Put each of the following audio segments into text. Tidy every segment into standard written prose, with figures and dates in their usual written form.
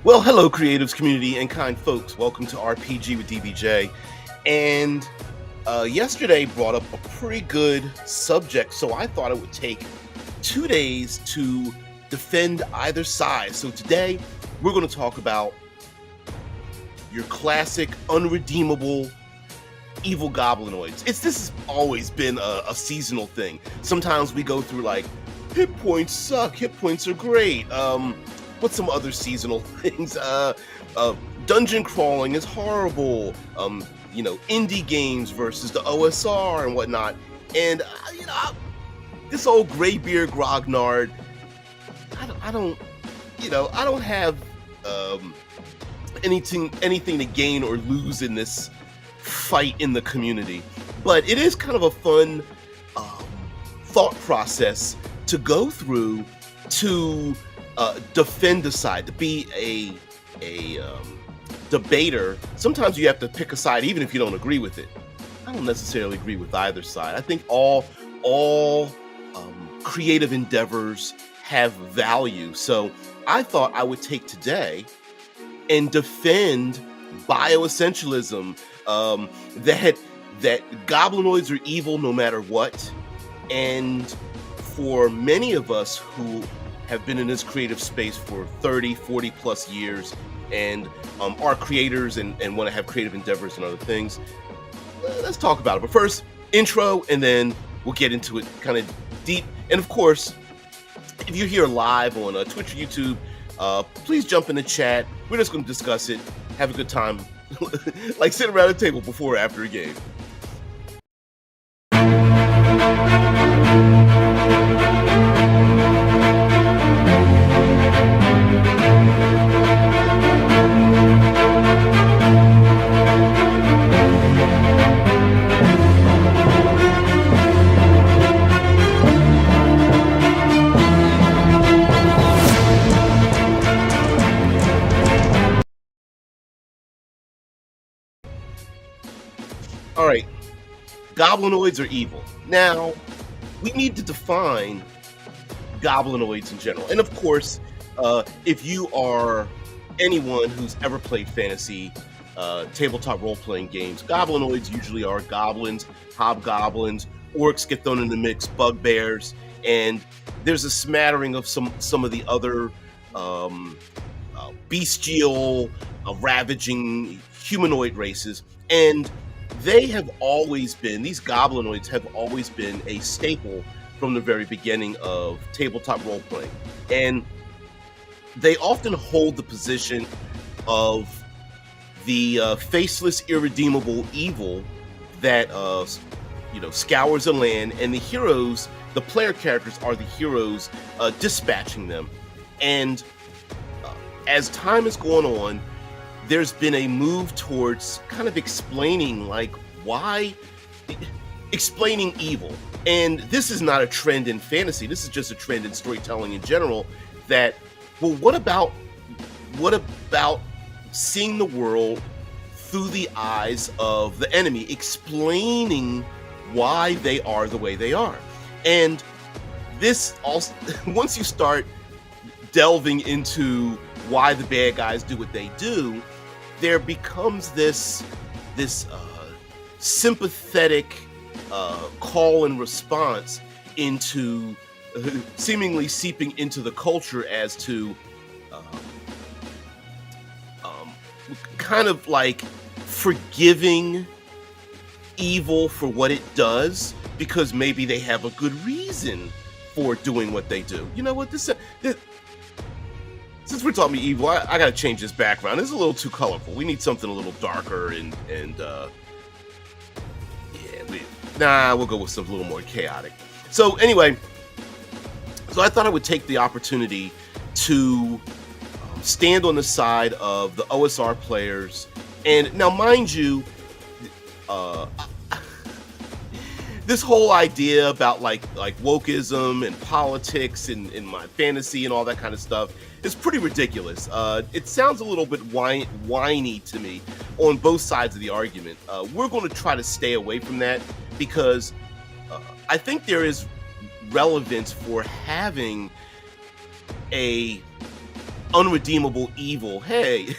Well, hello, creatives community and kind folks. Welcome to RPG with DBJ. And yesterday brought up a pretty good subject, so I thought it would take 2 days to defend either side. So today we're going to talk about your classic, unredeemable, evil goblinoids. This has always been a seasonal thing. Sometimes we go through like hit points suck, hit points are great. What's some other seasonal things? Dungeon crawling is horrible. Indie games versus the OSR and whatnot. And this old graybeard grognard. I don't have anything to gain or lose in this fight in the community. But it is kind of a fun thought process to go through to defend a side, to be a debater. Sometimes you have to pick a side even if you don't agree with it. I don't necessarily agree with either side. I think all creative endeavors have value. So I thought I would take today and defend bioessentialism, that goblinoids are evil no matter what. And for many of us who have been in this creative space for 30, 40 plus years and are creators and want to have creative endeavors and other things, let's talk about it. But first, intro, and then we'll get into it kind of deep. And of course, if you're here live on Twitch or YouTube, please jump in the chat. We're just going to discuss it, have a good time, like sitting around a table before or after a game. All right, goblinoids are evil. Now, we need to define goblinoids in general. And of course, if you are anyone who's ever played fantasy tabletop role-playing games, goblinoids usually are goblins, hobgoblins, orcs get thrown in the mix, bugbears, and there's a smattering of some of the other bestial, ravaging humanoid races. And these goblinoids have always been a staple from the very beginning of tabletop role-playing. And they often hold the position of the faceless, irredeemable evil that scours a land, and the heroes, the player characters, are the heroes dispatching them. And as time has gone on, there's been a move towards kind of explaining explaining evil. And this is not a trend in fantasy. This is just a trend in storytelling in general. That, well, what about seeing the world through the eyes of the enemy, explaining why they are the way they are? And this also, once you start delving into why the bad guys do what they do, there becomes this sympathetic call and response into seemingly seeping into the culture as to kind of like forgiving evil for what it does because maybe they have a good reason for doing what they do. You know what? This since we're talking about evil, I gotta change this background. It's a little too colorful. We need something a little darker we'll go with something a little more chaotic. So anyway, I thought I would take the opportunity to stand on the side of the OSR players. And now, mind you, this whole idea about like wokeism and politics in my fantasy and all that kind of stuff is pretty ridiculous. It sounds a little bit whiny to me on both sides of the argument. We're going to try to stay away from that because I think there is relevance for having a unredeemable evil. Hey,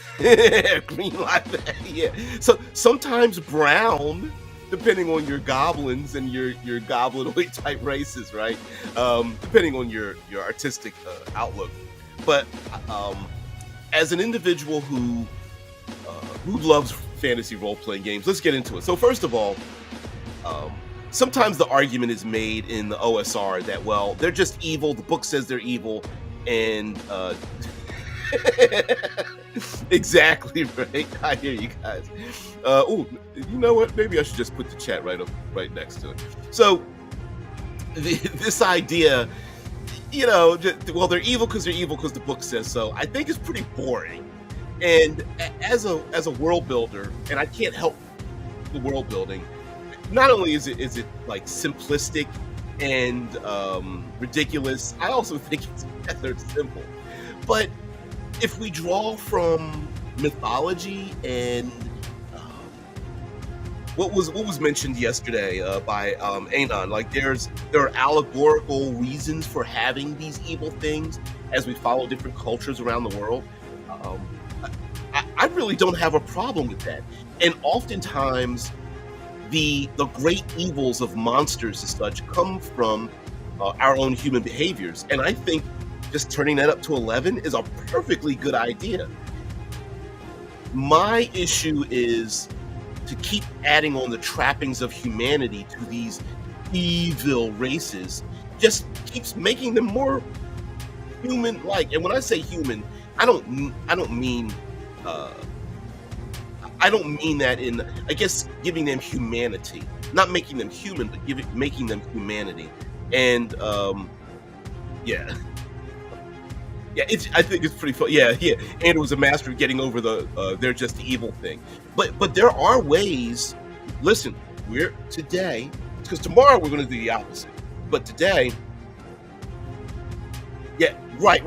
green light. Yeah. So sometimes brown, depending on your goblins and your goblinoid type races, right? Depending on your artistic outlook. But um, as an individual who loves fantasy role playing games, let's get into it. So first of all, um, sometimes the argument is made in the OSR that, well, they're just evil. The book says they're evil, and exactly right. I hear you guys. Oh, you know what? Maybe I should just put the chat right next to it. So this idea, well, they're evil because the book says so. I think it's pretty boring. And as a world builder, and I can't help the world building. Not only is it like simplistic and ridiculous, I also think it's rather simple. But if we draw from mythology and what was mentioned yesterday by Anon, like there are allegorical reasons for having these evil things as we follow different cultures around the world. Um, I really don't have a problem with that, and oftentimes the great evils of monsters and such come from our own human behaviors, and I think just turning that up to 11 is a perfectly good idea. My issue is to keep adding on the trappings of humanity to these evil races, just keeps making them more human-like. And when I say human, I don't mean uh, I don't mean that in, I guess, giving them humanity, not making them human, but making them humanity. And yeah, yeah, I think it's pretty fun. Yeah, yeah. And it was a master of getting over the they're just the evil thing. But there are ways. Listen, we're today, because tomorrow we're going to do the opposite. But today, yeah, right.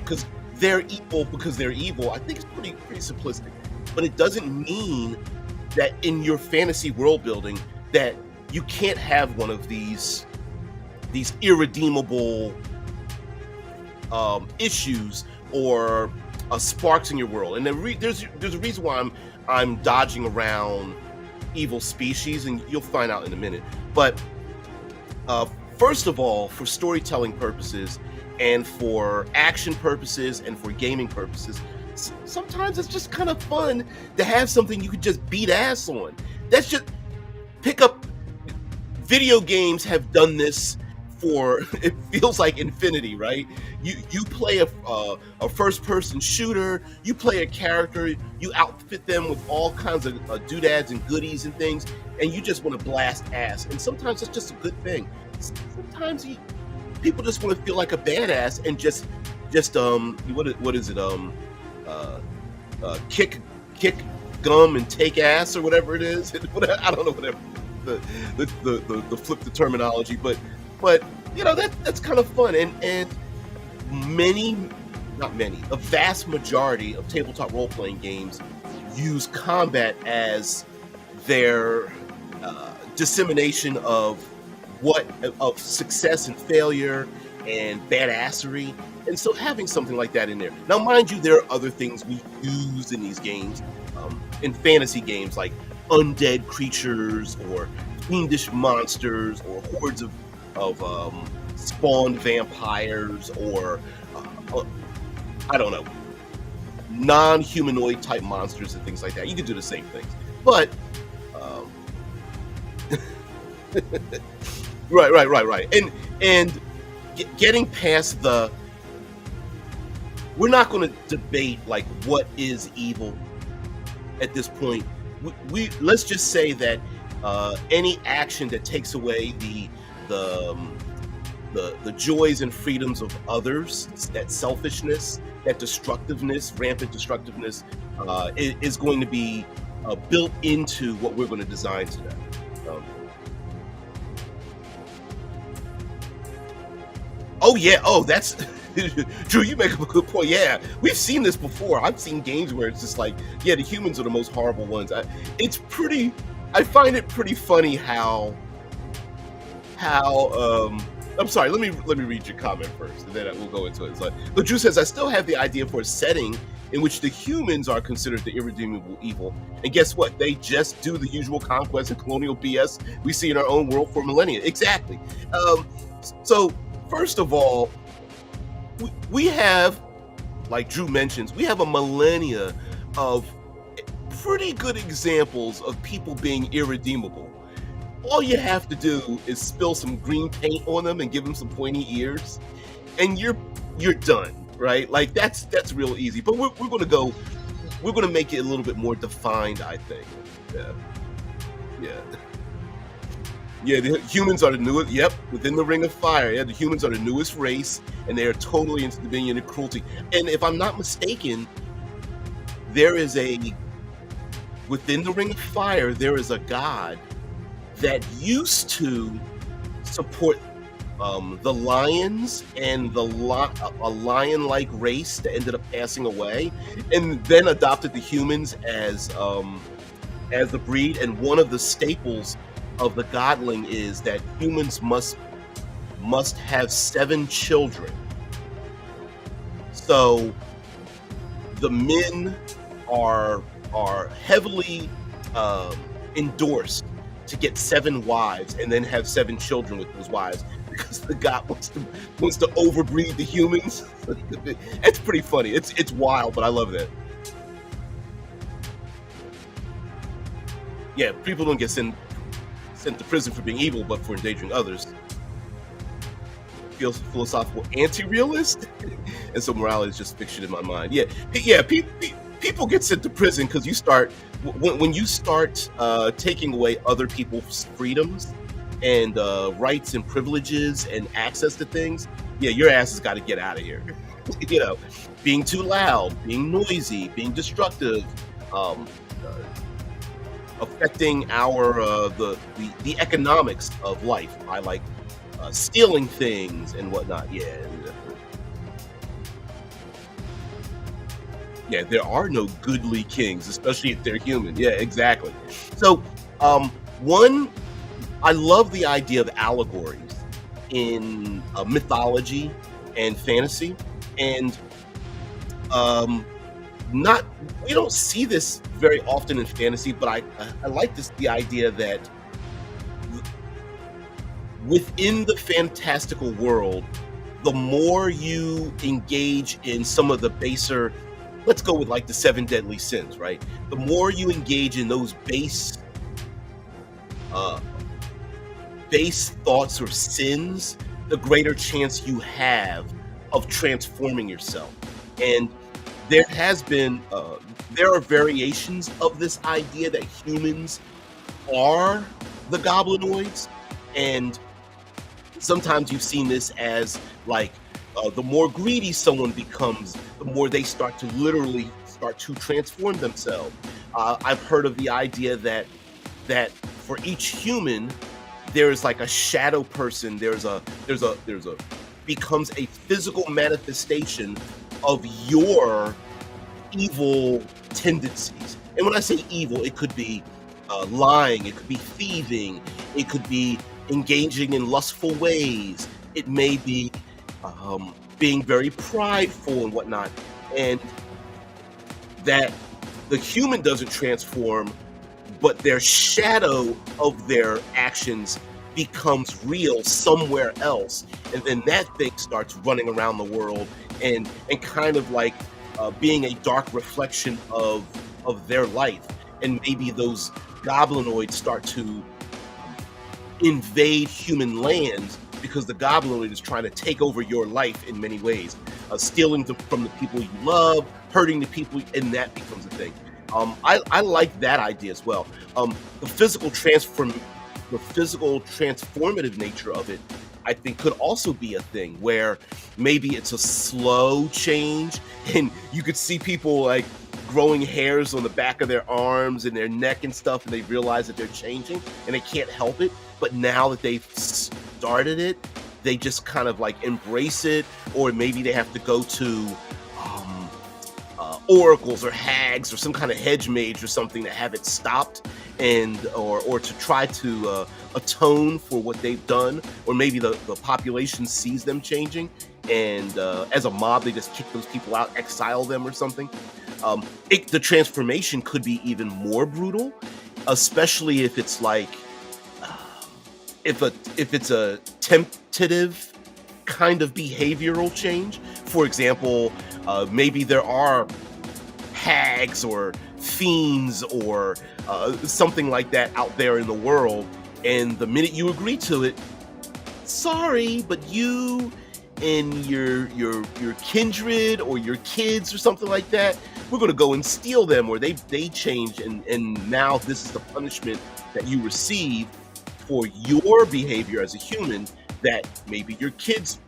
Because they're evil. I think it's pretty simplistic. But it doesn't mean that in your fantasy world building that you can't have one of these irredeemable issues or sparks in your world. And there's a reason why I'm dodging around evil species, and you'll find out in a minute. But first of all, for storytelling purposes and for action purposes and for gaming purposes, sometimes it's just kind of fun to have something you could just beat ass on. That's just pick up. Video games have done this for, it feels like infinity, right? You play a first person shooter, you play a character, you outfit them with all kinds of doodads and goodies and things, and you just want to blast ass. And sometimes it's just a good thing. Sometimes people just want to feel like a badass and just what is it kick gum and take ass or whatever it is. I don't know whatever the flip the terminology, but that's kind of fun. And a vast majority of tabletop role playing games use combat as their dissemination of success and failure and badassery. And so having something like that in there. Now, mind you, there are other things we use in these games, in fantasy games, like undead creatures or fiendish monsters or hordes of spawned vampires or I don't know, non-humanoid type monsters and things like that. You can do the same things, but right. And getting past we're not going to debate like what is evil at this point. We let's just say that any action that takes away the joys and freedoms of others, that selfishness, that destructiveness, rampant destructiveness, is going to be built into what we're going to design today. Oh yeah, that's Drew, you make a good point. Yeah, we've seen this before. I've seen games where it's just like, yeah, the humans are the most horrible ones. I find it pretty funny how I'm sorry. Let me read your comment first, and then we'll go into it. So, but Drew says, I still have the idea for a setting in which the humans are considered the irredeemable evil, and guess what? They just do the usual conquest and colonial BS we see in our own world for millennia. Exactly. Um, so first of all, we have, like Drew mentions, we have a millennia of pretty good examples of people being irredeemable. All you have to do is spill some green paint on them and give them some pointy ears, and you're done, right? Like that's real easy. But we're gonna make it a little bit more defined, I think. Yeah, yeah, yeah. The humans are the newest. Yep, within the Ring of Fire. Yeah, the humans are the newest race, and they are totally into dominion and cruelty. And if I'm not mistaken, there is a within the Ring of Fire. There is a god that used to support the lions and a lion-like race that ended up passing away, and then adopted the humans as the breed. And one of the staples of the godling is that humans must have 7 children. So the men are heavily endorsed to get 7 wives and then have 7 children with those wives, because the god wants to overbreed the humans. It's pretty funny. It's wild, but I love that. Yeah, people don't get sent to prison for being evil, but for endangering others. Feels philosophical anti-realist, and so morality is just fiction in my mind. Yeah. People get sent to prison because when you start taking away other people's freedoms and rights and privileges and access to things. Yeah, your ass has got to get out of here. Being too loud, being noisy, being destructive, um, affecting our the economics of life by like stealing things and whatnot. Yeah, there are no goodly kings, especially if they're human. Yeah, exactly. So, one, I love the idea of allegories in mythology and fantasy, and not we don't see this very often in fantasy, but I like the idea that within the fantastical world, the more you engage in some of the baser, let's go with like the 7 deadly sins, right? The more you engage in those uh, base thoughts or sins, the greater chance you have of transforming yourself. And there are variations of this idea that humans are the goblinoids, and sometimes you've seen this as like the more greedy someone becomes, the more they start to transform themselves. I've heard of the idea that for each human there is like a shadow person. There's a becomes a physical manifestation of your evil tendencies. And when I say evil, it could be lying, it could be thieving, it could be engaging in lustful ways, it may be being very prideful and whatnot. And that the human doesn't transform, but their shadow of their actions becomes real somewhere else, and then that thing starts running around the world and kind of like being a dark reflection of their life. And maybe those goblinoids start to invade human lands because the goblinoid is trying to take over your life in many ways, stealing from the people you love, hurting the people, and that becomes a thing. I like that idea as well. The physical transformative nature of it, I think, could also be a thing where maybe it's a slow change, and you could see people like growing hairs on the back of their arms and their neck and stuff, and they realize that they're changing and they can't help it. But now that they've started it, they just kind of like embrace it, or maybe they have to go to oracles or hags or some kind of hedge mage or something to have it stopped, and or to try to atone for what they've done, or maybe the population sees them changing, and as a mob they just kick those people out, exile them or something. The transformation could be even more brutal, especially if it's like if it's a tentative kind of behavioral change. For example, maybe there are hags or fiends or something like that out there in the world, and the minute you agree to it, sorry, but you and your kindred or your kids or something like that, we're going to go and steal them, or they change, and now this is the punishment that you receive for your behavior as a human, that maybe your kids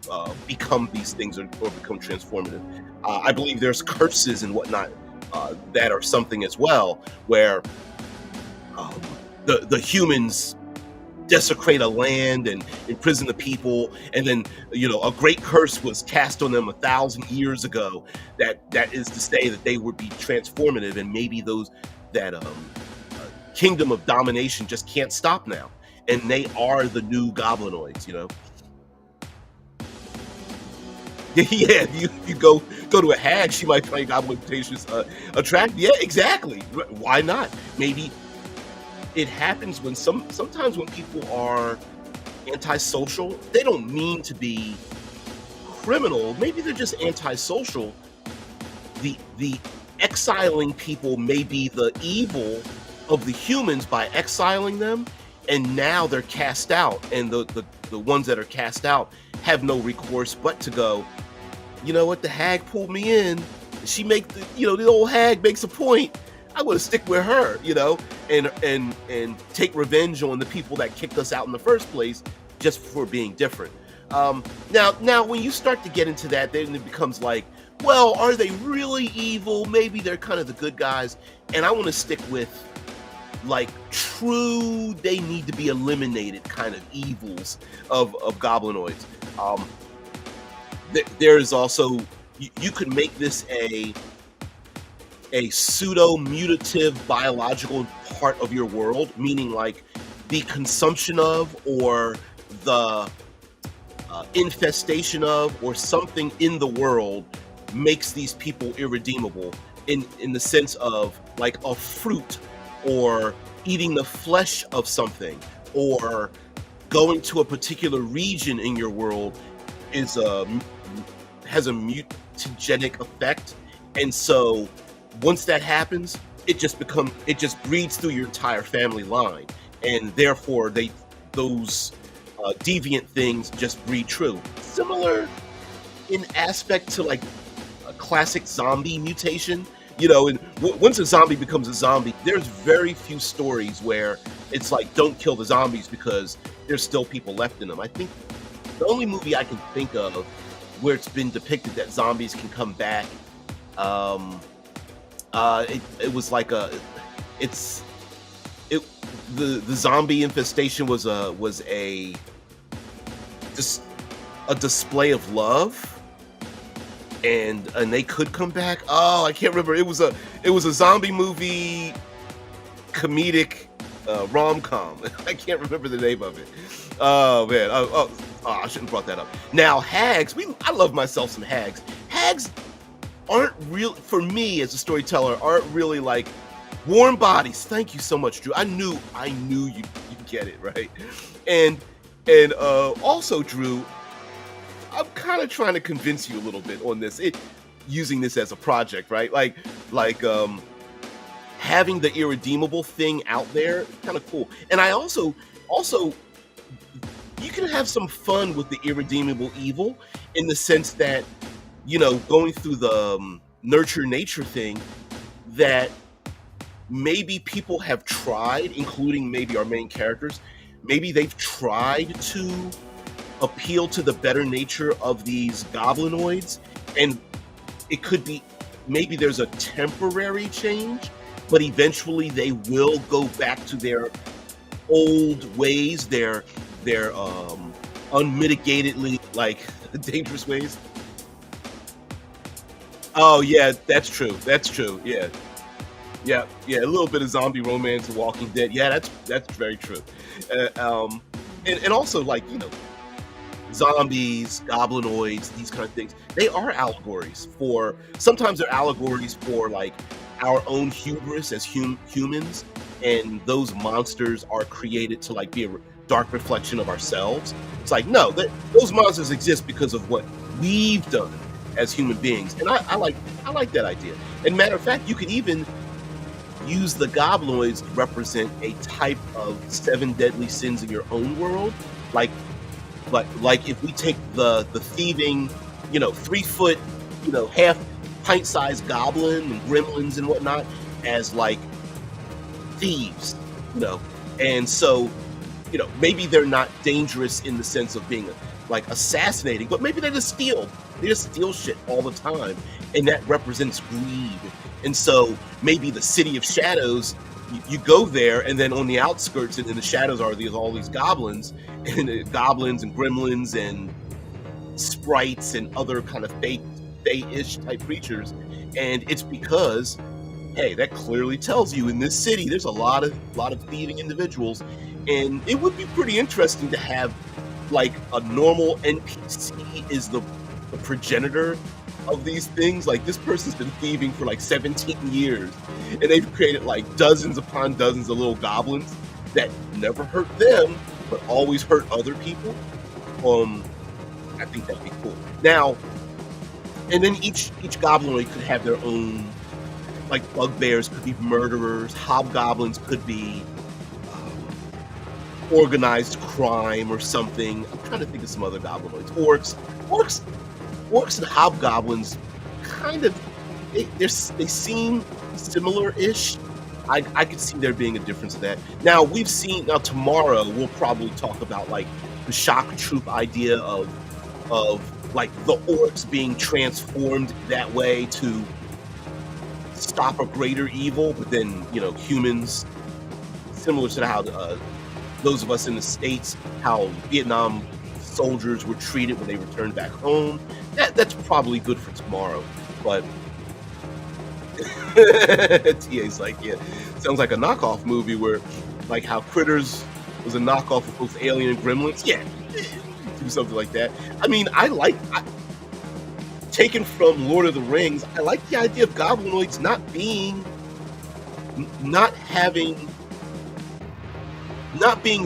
become these things, or become transformative. I believe there's curses and whatnot that are something as well, where the humans desecrate a land and imprison the people, and then a great curse was cast on them 1,000 years ago. That is to say that they would be transformative, and maybe that kingdom of domination just can't stop now, and they are the new goblinoids. Yeah, you go to a hag, she might find goblin mutations attractive. Yeah, exactly. Why not? Maybe it happens when sometimes when people are antisocial, they don't mean to be criminal. Maybe they're just antisocial. The exiling people may be the evil of the humans by exiling them, and now they're cast out, and the ones that are cast out have no recourse but to go, you know what, the hag pulled me in. She the old hag makes a point. I want to stick with her, and take revenge on the people that kicked us out in the first place, just for being different. Now, when you start to get into that, then it becomes like, well, are they really evil? Maybe they're kind of the good guys, and I want to stick with like true, they need to be eliminated kind of evils of goblinoids. There is also, you could make this a pseudo-mutative biological part of your world, meaning like the consumption of, or the infestation of, or something in the world makes these people irredeemable, in the sense of like a fruit, or eating the flesh of something, or going to a particular region in your world has a mutagenic effect. And so once that happens, it just breeds through your entire family line, and therefore those deviant things just breed true. Similar in aspect to like a classic zombie mutation. And once a zombie becomes a zombie, there's very few stories where it's like, don't kill the zombies because there's still people left in them. I think the only movie I can think of where it's been depicted that zombies can come back, it was like the zombie infestation was a display of love, and they could come back. Oh, I can't remember. It was a zombie movie, comedic rom-com. I can't remember the name of it. Oh man. I shouldn't have brought that up. Now hags, I love myself some hags. Hags aren't real, for me as a storyteller, aren't really like warm bodies. Thank you so much, Drew. I knew you'd get it, right? And also, Drew, I'm kind of trying to convince you a little bit on this. Using this as a project, right? Like having the irredeemable thing out there, kind of cool. And I also you can have some fun with the irredeemable evil, in the sense that, going through the nurture nature thing, that maybe people have tried, including maybe our main characters, maybe they've tried to appeal to the better nature of these goblinoids, and it could be, maybe there's a temporary change, but eventually they will go back to their old ways, their unmitigatedly like dangerous ways. Oh yeah, that's true. That's true. Yeah. Yeah, yeah, a little bit of zombie romance and Walking Dead. Yeah, that's very true. Um, and also like zombies, goblinoids, these kind of things. They are allegories for. Sometimes they're allegories for like our own hubris as humans, and those monsters are created to like be a dark reflection of ourselves. It's like no, those monsters exist because of what we've done as human beings, and I like that idea. And matter of fact, you could even use the goblinoids to represent a type of seven deadly sins in your own world. Like, like if we take the thieving, 3 foot, half pint-sized goblin and gremlins and whatnot as like thieves, you know, and so maybe they're not dangerous in the sense of being like assassinating, but maybe they just steal. They just steal shit all the time, and that represents greed. And so maybe the city of shadows, you go there, and then on the outskirts and in the shadows are all these goblins, and goblins and gremlins and sprites and other kind of fey-ish type creatures. And it's because, hey, that clearly tells you in this city there's a lot of thieving individuals, and it would be pretty interesting to have like a normal NPC is the progenitor of these things. Like this person's been thieving for like 17 years, and they've created like dozens upon dozens of little goblins that never hurt them, but always hurt other people. Um, I think that'd be cool. Now, and then each goblinoid could have their own, like bugbears could be murderers, hobgoblins could be organized crime or something. I'm trying to think of some other goblinoids. Orcs and hobgoblins kind of they seem similar-ish. I could see there being a difference in that. Now tomorrow we'll probably talk about like the shock troop idea of like the orcs being transformed that way to stop a greater evil, but then humans, similar to how those of us in the States, how Vietnam soldiers were treated when they returned back home. That's probably good for tomorrow, but TA's like, yeah, sounds like a knockoff movie where, like, how Critters was a knockoff of both Alien and Gremlins. Yeah, do something like that. I mean, taken from Lord of the Rings, I like the idea of goblinoids not being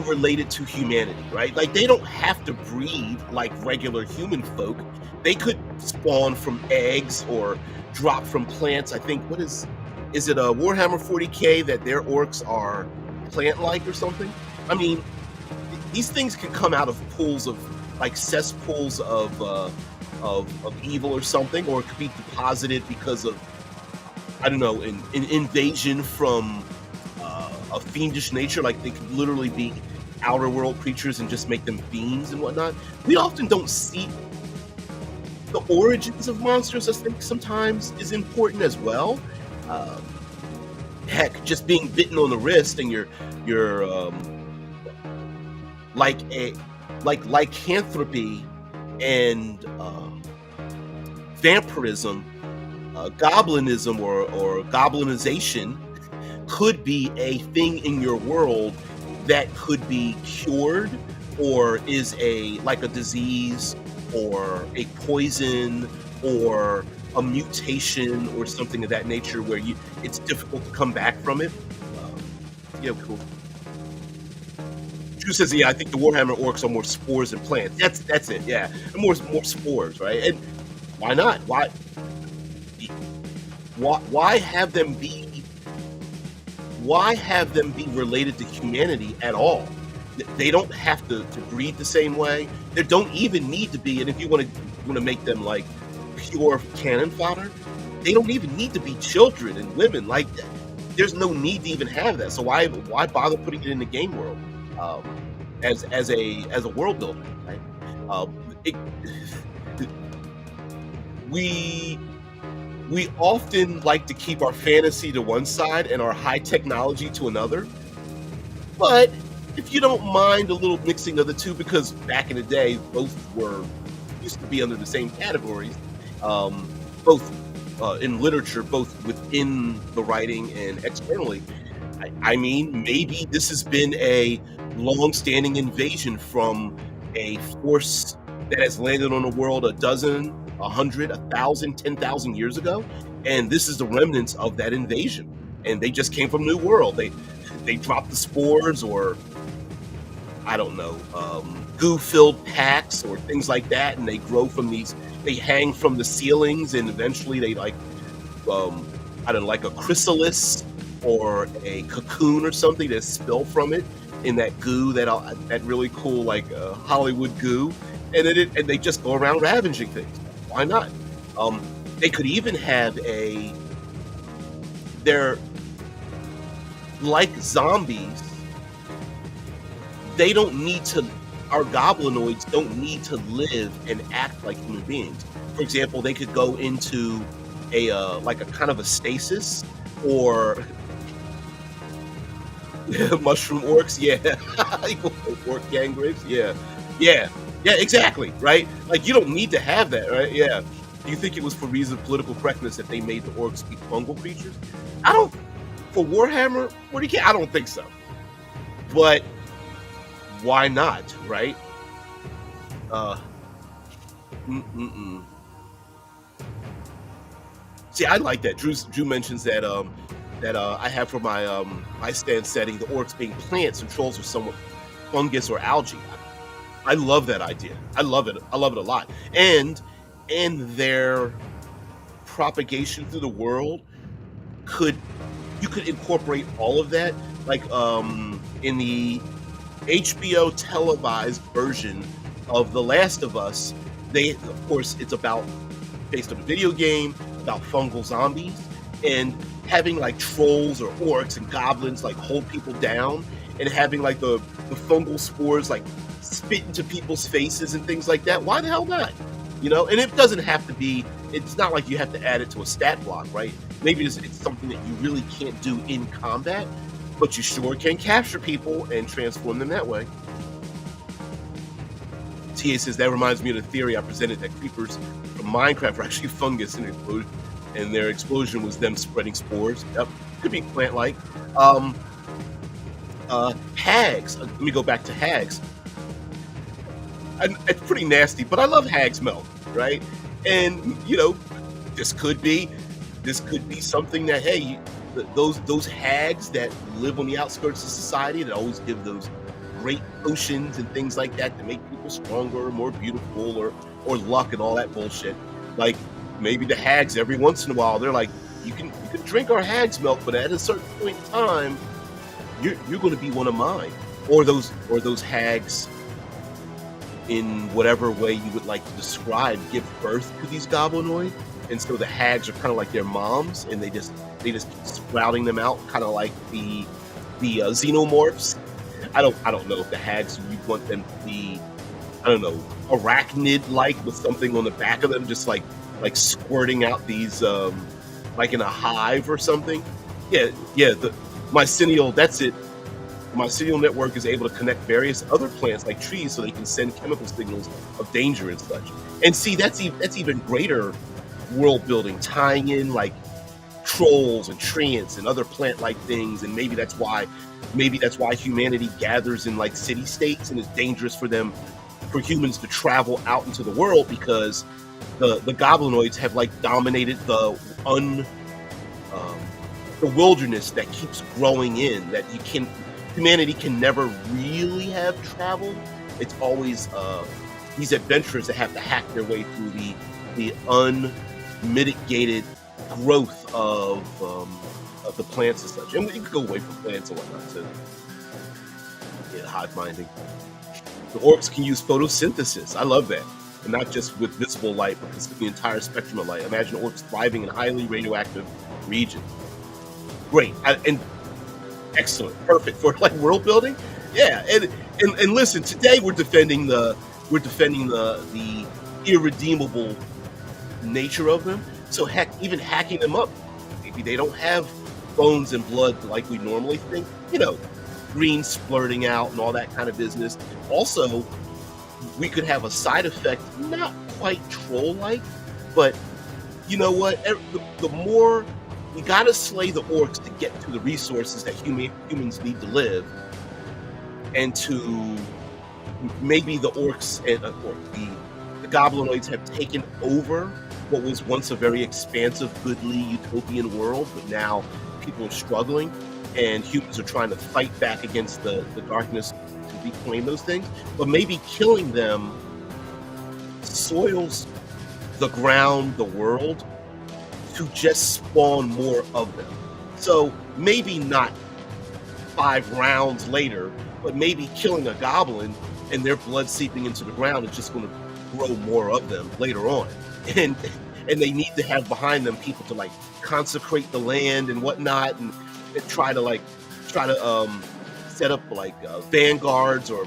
related to humanity, right? Like they don't have to breed like regular human folk. They could spawn from eggs or drop from plants. I think is it a Warhammer 40K that their orcs are plant-like or something? I mean, these things can come out of pools of like cesspools of evil or something, or it could be deposited because of, I don't know, an invasion from a fiendish nature. Like they could literally be outer world creatures and just make them fiends and whatnot. We often don't see the origins of monsters. I think sometimes is important as well. Heck, just being bitten on the wrist and you're like lycanthropy and vampirism, goblinism or goblinization could be a thing in your world that could be cured, or is like a disease or a poison or a mutation or something of that nature where it's difficult to come back from it. Yeah, cool. Drew says, yeah, I think the Warhammer orcs are more spores than plants. That's it, yeah. And more spores, right? And why not? Why have them be related to humanity at all? They don't have to breed the same way. They don't even need to be. And if you want to make them like pure cannon fodder, they don't even need to be children and women. Like, there's no need to even have that. So why bother putting it in the game world as a world builder, right? We often like to keep our fantasy to one side and our high technology to another. But if you don't mind a little mixing of the two, because back in the day, both used to be under the same categories, both in literature, both within the writing and externally. I mean, maybe this has been a long-standing invasion from a force that has landed on the world a dozen, 100, 1,000, 10,000 years ago, and this is the remnants of that invasion. And they just came from New World. They dropped the spores, or I don't know, goo-filled packs or things like that, and they grow from these. They hang from the ceilings, and eventually they um, I don't know, like a chrysalis or a cocoon or something that spill from it in that goo, that really cool like Hollywood goo, and they just go around ravaging things. Why not? Um, they could even have a they're like zombies. They don't need to. Our goblinoids don't need to live and act like human beings. For example, they could go into a like a kind of a stasis, or mushroom orcs, yeah. Orc gangwaves, yeah. Yeah, yeah, exactly, right? Like, you don't need to have that, right? Yeah. Do you think it was for reason of political correctness that they made the orcs be fungal creatures? I don't. For Warhammer, what do you care? I don't think so. But why not, right? Uh, mm-mm-mm. See, I like that. Drew mentions that I have for my stand setting the orcs being plants and trolls are somewhat fungus or algae. I love that idea. I love it. I love it a lot. And their propagation through the world could you could incorporate all of that, like in the HBO televised version of The Last of Us. They, of course, it's about based on a video game about fungal zombies, and having like trolls or orcs and goblins like hold people down, and having like the fungal spores like spit into people's faces and things like that. Why the hell not? You know, and it doesn't have to be. It's not like you have to add it to a stat block, right? Maybe it's something that you really can't do in combat, but you sure can capture people and transform them that way. TA says that reminds me of the theory I presented that creepers from Minecraft are actually fungus, and their explosion was them spreading spores. Yep, could be plant-like. Hags. Let me go back to hags. It's pretty nasty, but I love hag's milk, right? And you know, this could be something that, hey, those hags that live on the outskirts of society that always give those great potions and things like that to make people stronger, more beautiful, or luck and all that bullshit. Like, maybe the hags every once in a while they're like, you can drink our hag's milk, but at a certain point in time, you're going to be one of mine. Or those hags, in whatever way you would like to describe, give birth to these goblinoids, and so the hags are kind of like their moms, and they just keep sprouting them out, kind of like the xenomorphs. I don't know if the hags, you want them to be, I don't know, arachnid like with something on the back of them, just like squirting out these like in a hive or something. Yeah, the mycelial, that's it. The mycelial network is able to connect various other plants like trees so they can send chemical signals of danger and such. And see, that's even greater world building, tying in like trolls and treants and other plant-like things, and maybe that's why humanity gathers in like city states, and it's dangerous for humans to travel out into the world, because the goblinoids have like dominated the wilderness that keeps growing in, that humanity can never really have traveled. It's always these adventurers that have to hack their way through the unmitigated growth of the plants and such. And you can go away from plants and whatnot too. Yeah, hive minding. The orcs can use photosynthesis. I love that. And not just with visible light, but the entire spectrum of light. Imagine orcs thriving in highly radioactive regions. Great. And excellent. Perfect for like world building. Yeah. And listen, today we're defending the irredeemable nature of them. So heck, even hacking them up, maybe they don't have bones and blood like we normally think. You know, green splurting out and all that kind of business. Also, we could have a side effect, not quite troll-like, but you know what? The more we gotta slay the orcs to get to the resources that humans need to live, and to maybe the orcs and or the goblinoids have taken over what was once a very expansive, goodly, utopian world, but now people are struggling, and humans are trying to fight back against the darkness to reclaim those things. But maybe killing them soils the ground, the world, to just spawn more of them. So maybe not 5 rounds later, but maybe killing a goblin and their blood seeping into the ground is just going to grow more of them later on. And they need to have behind them people to like consecrate the land and whatnot, and try to set up like vanguards or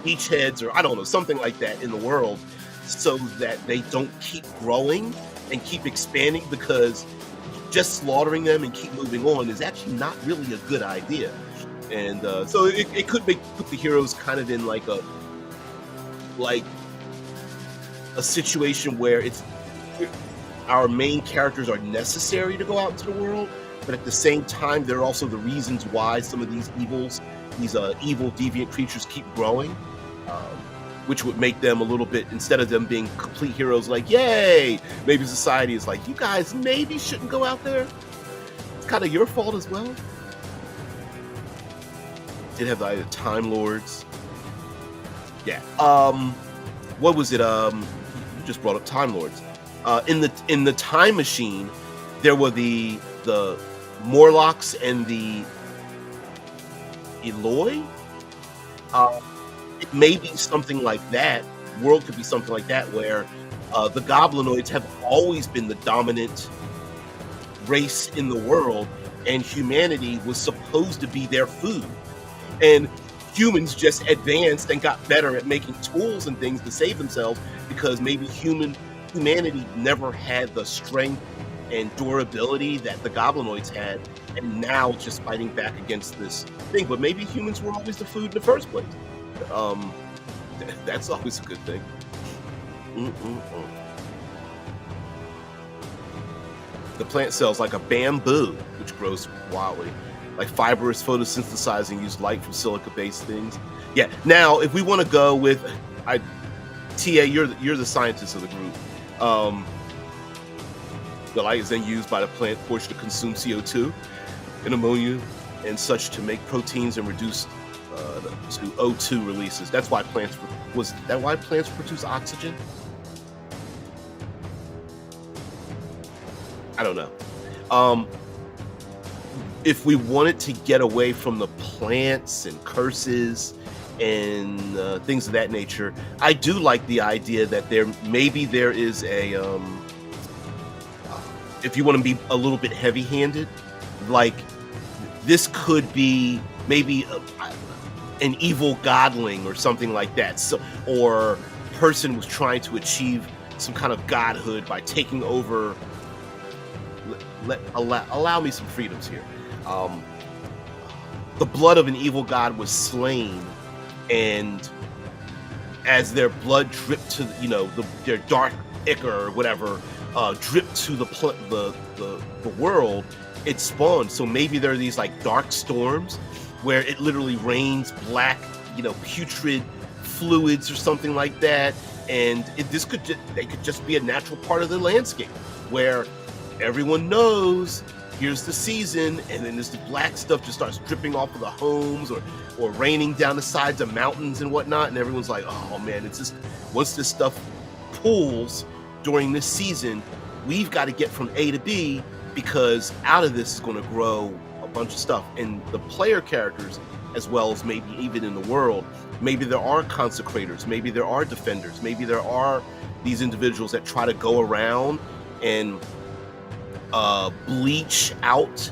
beachheads, or I don't know, something like that in the world, so that they don't keep growing and keep expanding, because just slaughtering them and keep moving on is actually not really a good idea. And so it could put the heroes kind of in like a situation where it's our main characters are necessary to go out into the world, but at the same time they're also the reasons why some of these evil deviant creatures keep growing, which would make them a little bit, instead of them being complete heroes like yay, maybe society is like, you guys maybe shouldn't go out there, it's kind of your fault as well. Did have the Time Lords. Yeah. What was it? You just brought up Time Lords. In the Time Machine, there were the Morlocks and the Eloi. It may be something like that. World could be something like that, where the Goblinoids have always been the dominant race in the world, and humanity was supposed to be their food. And humans just advanced and got better at making tools and things to save themselves, because maybe humanity never had the strength and durability that the goblinoids had, and now it's just fighting back against this thing. But maybe humans were always the food in the first place. That's always a good thing. The plant cells like a bamboo, which grows wildly. Like fibrous photosynthesizing, use light from silica-based things. Yeah. Now, if we want to go with, TA, you're the scientist of the group. The light is then used by the plant portion to consume CO2 and ammonia and such to make proteins and reduce to O2 releases. That's why plants produce oxygen? I don't know. If we wanted to get away from the plants and curses and things of that nature, I do like the idea that there is a if you want to be a little bit heavy-handed, like this could be maybe an evil godling or something like that. So, or person was trying to achieve some kind of godhood by taking over. Allow me some freedoms here. The blood of an evil god was slain, and as their blood dripped to their dark ichor or whatever dripped to the world, it spawned. So maybe there are these like dark storms where it literally rains black, putrid fluids or something like that, and they could just be a natural part of the landscape where everyone knows here's the season, and then this black stuff just starts dripping off of the homes or raining down the sides of mountains and whatnot, and everyone's like, oh man, it's just, once this stuff pools during this season, we've got to get from A to B, because out of this is going to grow a bunch of stuff. And the player characters, as well as maybe even in the world, maybe there are consecrators, maybe there are defenders, maybe there are these individuals that try to go around and bleach out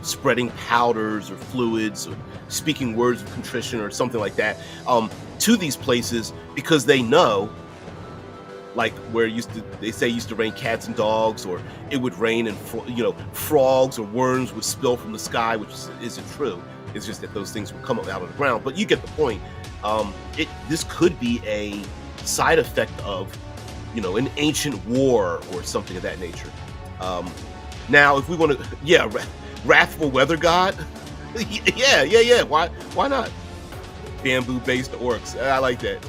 spreading powders or fluids or speaking words of contrition or something like that to these places, because they know, like where used to rain cats and dogs, or it would rain and frogs or worms would spill from the sky, which isn't true. It's just that those things would come up out of the ground. But you get the point. This could be a side effect of, an ancient war or something of that nature. Now, if we want to, yeah, wrathful weather god, yeah. Why not? Bamboo-based orcs. I like that.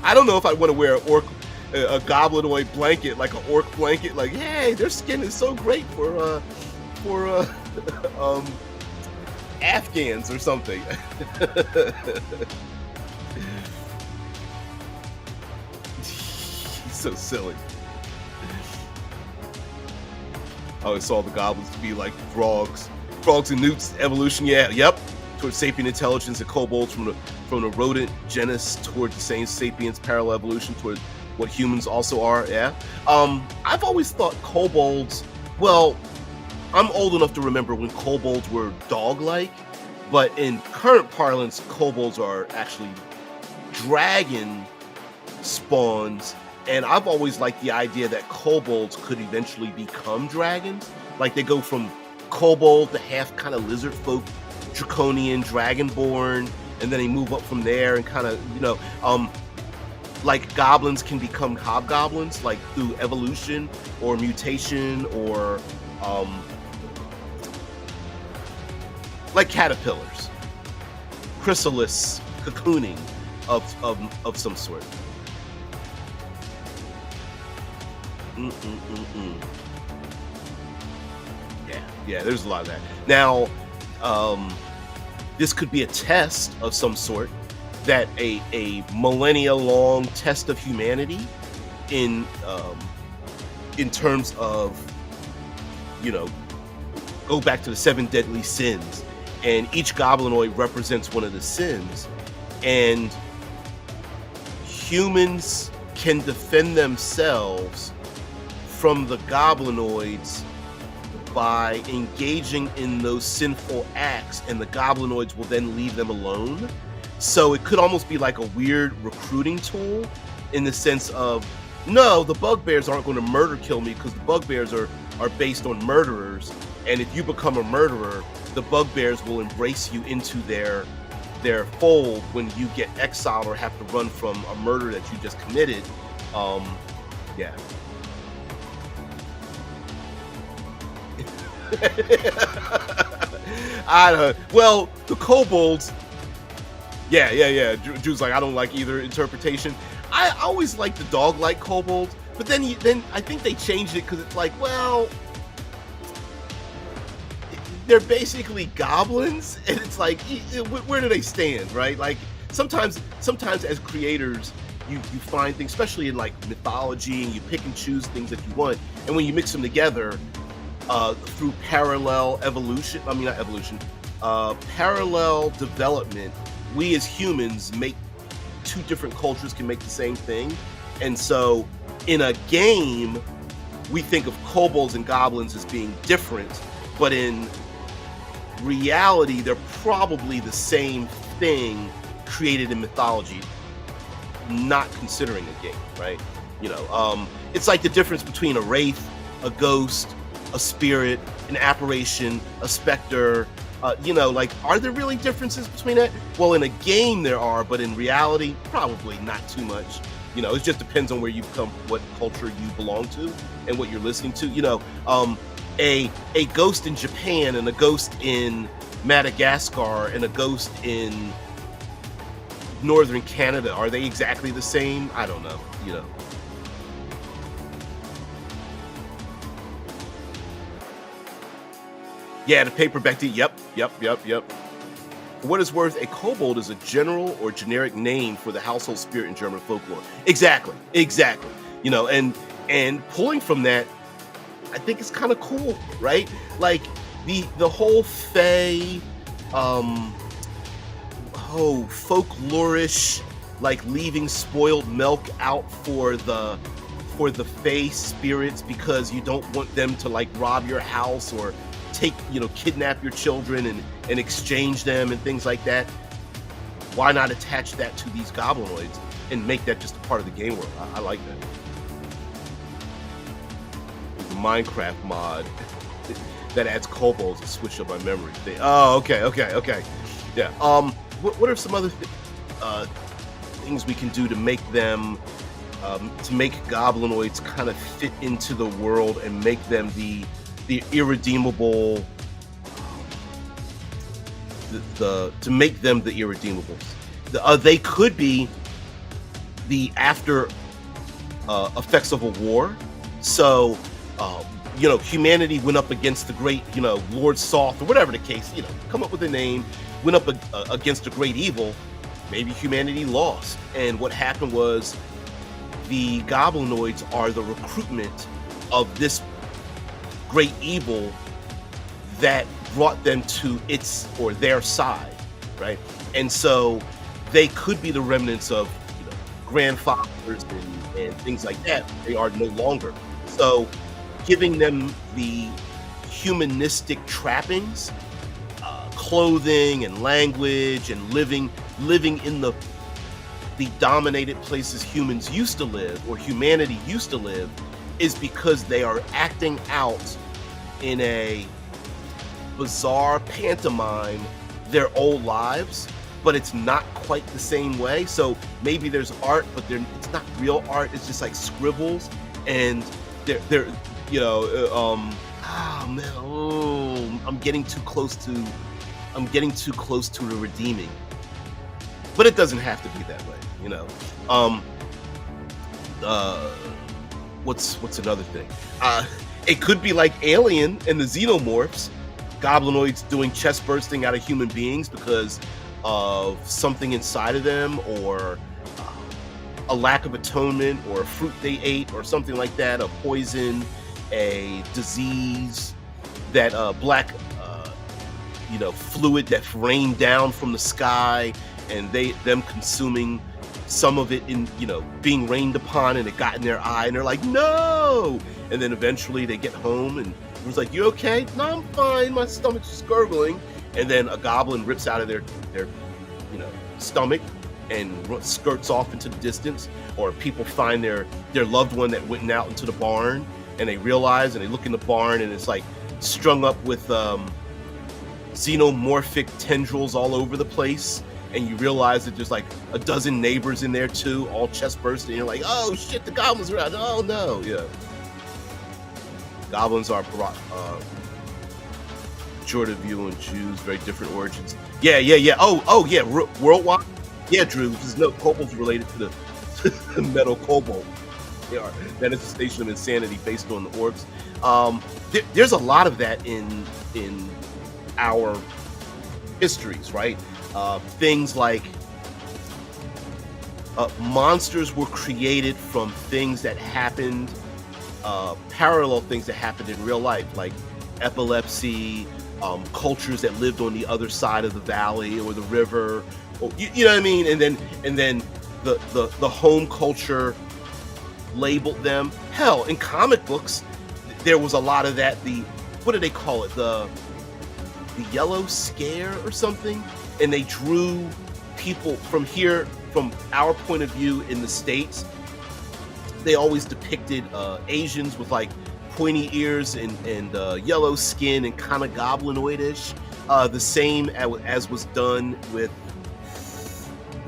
I don't know if I want to wear a goblinoid blanket, like an orc blanket. Like, hey, their skin is so great for Afghans or something. He's so silly. I always saw the goblins to be like frogs. Frogs and newts evolution, yep. Towards sapient intelligence, and kobolds from the rodent genus towards the same sapiens parallel evolution toward what humans also are, yeah. I've always thought kobolds, well, I'm old enough to remember when kobolds were dog-like, but in current parlance, kobolds are actually dragon spawns, and I've always liked the idea that kobolds could eventually become dragons. Like, they go from kobold to half kind of lizard folk, draconian, dragonborn, and then they move up from there and kind of, like goblins can become hobgoblins, like through evolution or mutation or like caterpillars, chrysalis, cocooning of some sort. Yeah, there's a lot of that. Now, this could be a test of some sort, that a millennia-long test of humanity in terms of, go back to the 7 deadly sins, and each goblinoid represents one of the sins, and humans can defend themselves from the goblinoids by engaging in those sinful acts, and the goblinoids will then leave them alone. So it could almost be like a weird recruiting tool, in the sense of, no, the bugbears aren't going to murder kill me, because the bugbears are based on murderers, and if you become a murderer, the bugbears will embrace you into their fold when you get exiled or have to run from a murder that you just committed. Yeah. I don't. Well, the kobolds. Yeah. Drew's like, I don't like either interpretation. I always liked the dog-like kobolds, but then I think they changed it because it's like, well, they're basically goblins, and it's like, where do they stand, right? Like sometimes as creators, you find things, especially in like mythology, and you pick and choose things that you want, and when you mix them together. Through parallel evolution, not evolution, parallel development, we as humans make two different cultures can make the same thing. And so in a game, we think of kobolds and goblins as being different, but in reality, they're probably the same thing created in mythology, not considering a game, right? It's like the difference between a wraith, a ghost, a spirit, an apparition, a specter, like, are there really differences between that? Well, in a game there are, but in reality, probably not too much. It just depends on where you've come, what culture you belong to, and what you're listening to. A ghost in Japan and a ghost in Madagascar and a ghost in northern Canada, are they exactly the same? I don't know, Yeah, the paperback tea. Yep. For what it's worth, a kobold is a general or generic name for the household spirit in German folklore. Exactly. And pulling from that, I think it's kind of cool, right? Like the whole fae, folklorish, like leaving spoiled milk out for the fae spirits because you don't want them to like rob your house or kidnap your children and exchange them and things like that. Why not attach that to these goblinoids and make that just a part of the game world? I like that. The Minecraft mod that adds kobolds to switch up my memory. Okay. Yeah. What are some other things? uh, things we can do to make goblinoids kind of fit into the world and make them the irredeemable to make them the irredeemables. They could be the after effects of a war. So, humanity went up against the great, Lord Soth or whatever the case. Come up with a name. Went up against a great evil. Maybe humanity lost, and what happened was the goblinoids are the recruitment of this great evil that brought them to its or their side, right? And so they could be the remnants of grandfathers and things like that. They are no longer. So giving them the humanistic trappings, clothing and language, and living in the dominated places humans used to live, or humanity used to live, is because they are acting out in a bizarre pantomime their old lives, but it's not quite the same way. So maybe there's art, but it's not real art. It's just like scribbles, and they're oh man, I'm getting too close to the redeeming, but it doesn't have to be that way. What's another thing? It could be like Alien and the Xenomorphs, goblinoids doing chest bursting out of human beings because of something inside of them, or a lack of atonement, or a fruit they ate, or something like that, a poison, a disease, that black fluid that rained down from the sky, and them consuming some of it in being rained upon, and it got in their eye, and they're like, no, and then eventually they get home and it was like, you okay? No, I'm fine, my stomach's just gurgling. And then a goblin rips out of their stomach and skirts off into the distance. Or people find their loved one that went out into the barn, and they realize, and they look in the barn, and it's like strung up with xenomorphic tendrils all over the place, and you realize that there's like a dozen neighbors in there too, all chest bursting, and you're like, oh shit, the goblins are out. Oh no. Yeah, goblins are pejorative view and Jews, very different origins. Yeah. Oh yeah, worldwide. Yeah, Drew, because no, kobolds related to the metal kobold. They are. That is the station of insanity based on the orcs. There's a lot of that in our histories, right? Things like monsters were created from things that happened, parallel things that happened in real life, like epilepsy, cultures that lived on the other side of the valley or the river, or, you know what I mean? And then the home culture labeled them. Hell, in comic books, there was a lot of that. What do they call it? The yellow scare or something, and they drew people from our point of view in the States. They always depicted Asians with like pointy ears and yellow skin and kind of goblinoidish, the same as was done with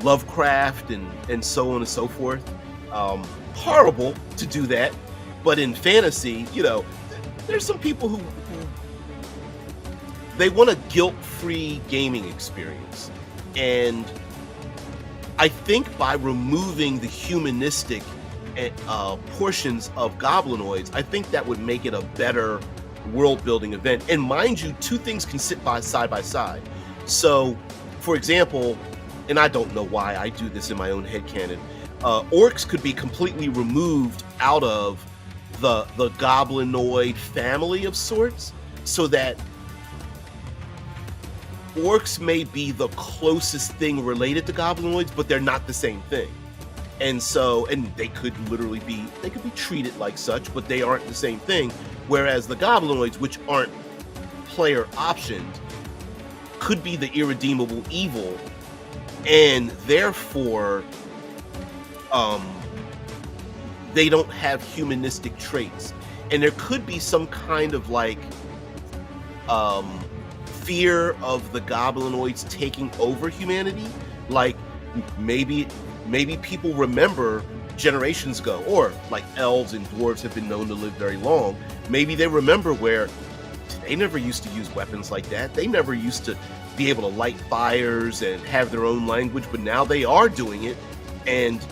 Lovecraft and so on and so forth. Horrible to do that, but in fantasy, there's some people who they want a guilt-free gaming experience. And I think by removing the humanistic portions of goblinoids, I think that would make it a better world-building event. And mind you, two things can sit side by side. So, for example, and I don't know why I do this in my own headcanon, orcs could be completely removed out of the goblinoid family of sorts, so that orcs may be the closest thing related to goblinoids, but they're not the same thing. And they could be treated like such, but they aren't the same thing. Whereas the goblinoids, which aren't player optioned, could be the irredeemable evil, and therefore they don't have humanistic traits. And there could be some kind of like fear of the goblinoids taking over humanity. Like maybe people remember generations ago, or like elves and dwarves have been known to live very long. Maybe they remember where they never used to use weapons like that. They never used to be able to light fires and have their own language, but now they are doing it, and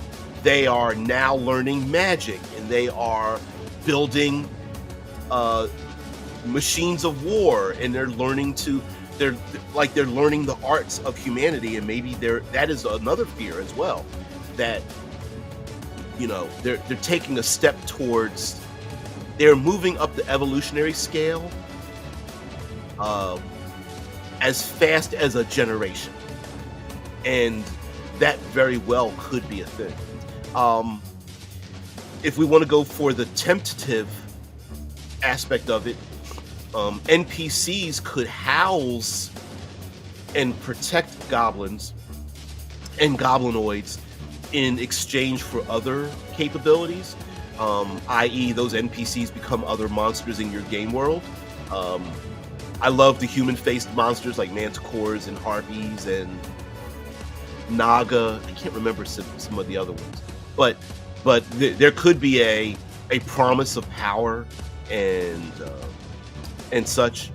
they are now learning magic, and they are building machines of war, and they're learning the arts of humanity. And maybe that is another fear as well, that they're taking a step towards, they're moving up the evolutionary scale as fast as a generation, and that very well could be a thing. If we want to go for the tentative aspect of it, NPCs could house and protect goblins and goblinoids in exchange for other capabilities, i.e. those NPCs become other monsters in your game world. I love the human-faced monsters like manticores and harpies and naga. I can't remember some of the other ones, but there could be a promise of power and such.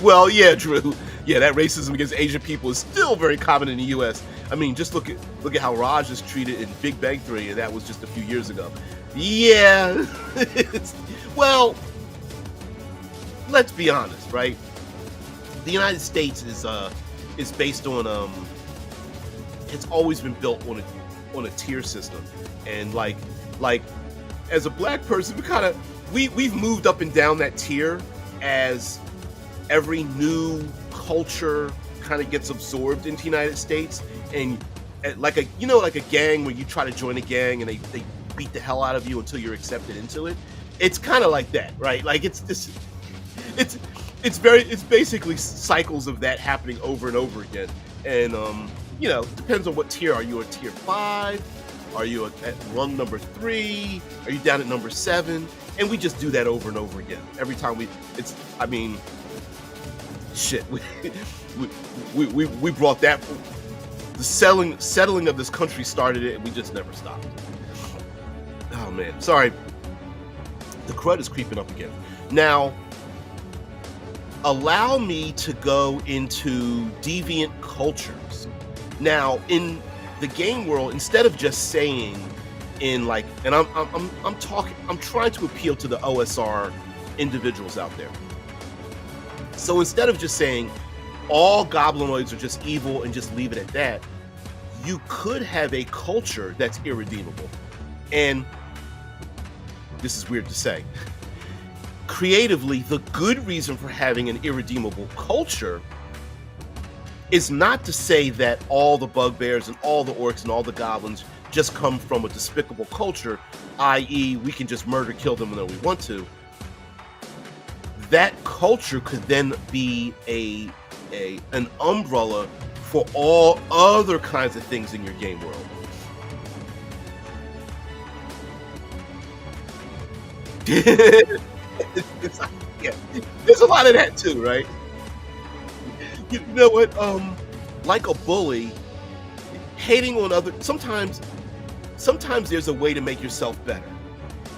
Well, yeah, Drew. Yeah, that racism against Asian people is still very common in the U.S. I mean, just look at how Raj is treated in Big Bang Theory, and that was just a few years ago. Yeah, well, let's be honest, right? The United States is based on it's always been built on a tier system, and like as a black person, we've moved up and down that tier as every new culture kind of gets absorbed into the United States. And like a gang, when you try to join a gang and they beat the hell out of you until you're accepted into it. It's kind of like that, right? Like it's basically cycles of that happening over and over again. And depends on what tier. Are you a tier 5? Are you at rung number 3? Are you down at number 7? And we just do that over and over again. Every time we brought that. The settling of this country started it, and we just never stopped. Oh man, sorry. The crud is creeping up again. Now, allow me to go into deviant cultures. Now, in the game world, instead of just saying I'm trying to appeal to the OSR individuals out there. So instead of just saying all goblinoids are just evil and just leave it at that, you could have a culture that's irredeemable. And this is weird to say. Creatively, the good reason for having an irredeemable culture is not to say that all the bugbears and all the orcs and all the goblins just come from a despicable culture, i.e. we can just murder, kill them whenever we want to. That culture could then be an umbrella for all other kinds of things in your game world. Yeah, there's a lot of that too, right? You know what? Like a bully, hating on other. Sometimes there's a way to make yourself better,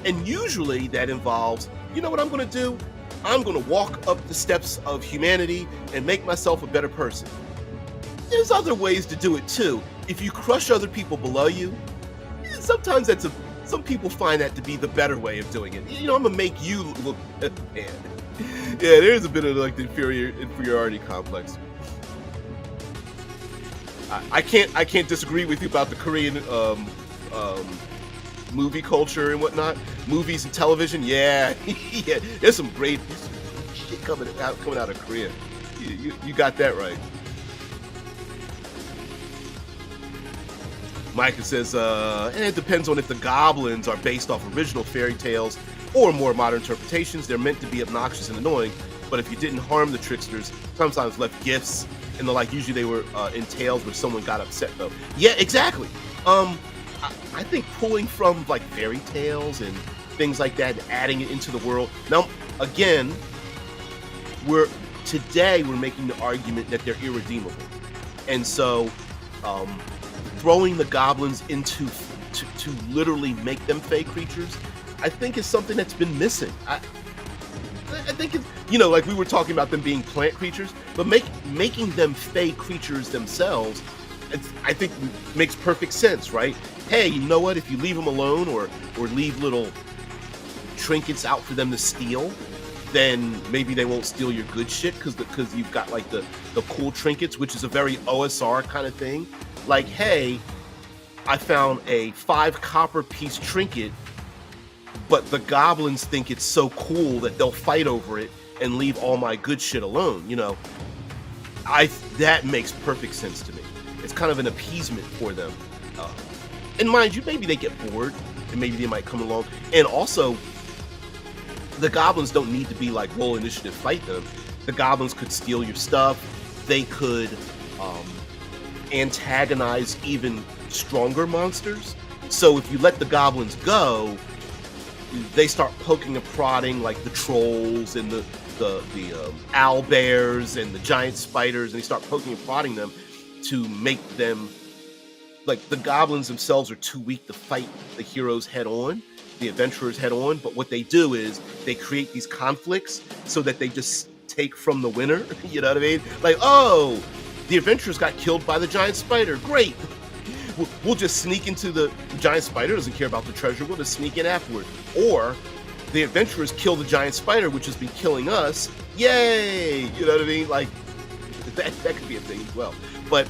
and usually that involves. You know what I'm going to do? I'm going to walk up the steps of humanity and make myself a better person. There's other ways to do it too. If you crush other people below you, sometimes some people find that to be the better way of doing it. I'm going to make you look bad. Yeah, there's a bit of like the inferiority complex. I can't disagree with you about the Korean movie culture and whatnot, movies and television. Yeah, yeah. There's some great shit coming out of Korea. You got that right. Micah says, it depends on if the goblins are based off original fairy tales or more modern interpretations. They're meant to be obnoxious and annoying, but if you didn't harm the tricksters, sometimes left gifts and the like. Usually they were in tales where someone got upset though. Yeah, exactly. I think pulling from like fairy tales and things like that and adding it into the world. Now, again, we're making the argument that they're irredeemable. And so um, throwing the goblins into to literally make them fey creatures, I think is something that's been missing. I think it's, like we were talking about them being plant creatures, but making them fey creatures themselves, I think makes perfect sense, right? Hey, you know what? If you leave them alone or leave little trinkets out for them to steal, then maybe they won't steal your good shit because you've got like the cool trinkets, which is a very OSR kind of thing. Like, hey, I found a 5 copper piece trinket, but the goblins think it's so cool that they'll fight over it and leave all my good shit alone. That makes perfect sense to me. It's kind of an appeasement for them. And mind you, maybe they get bored and maybe they might come along. And also, the goblins don't need to be like roll initiative fight them. The goblins could steal your stuff. They could antagonize even stronger monsters. So if you let the goblins go, they start poking and prodding like the trolls and the owl bears and the giant spiders, and they start poking and prodding them to make them, like, the goblins themselves are too weak to fight the heroes head on, the adventurers head on. But what they do is they create these conflicts so that they just take from the winner. You know what I mean? Like, oh, the adventurers got killed by the giant spider. Great. We'll just sneak into the giant spider. Doesn't care about the treasure. We'll just sneak in afterward. Or the adventurers kill the giant spider, which has been killing us. Yay! You know what I mean? Like, that could be a thing as well. But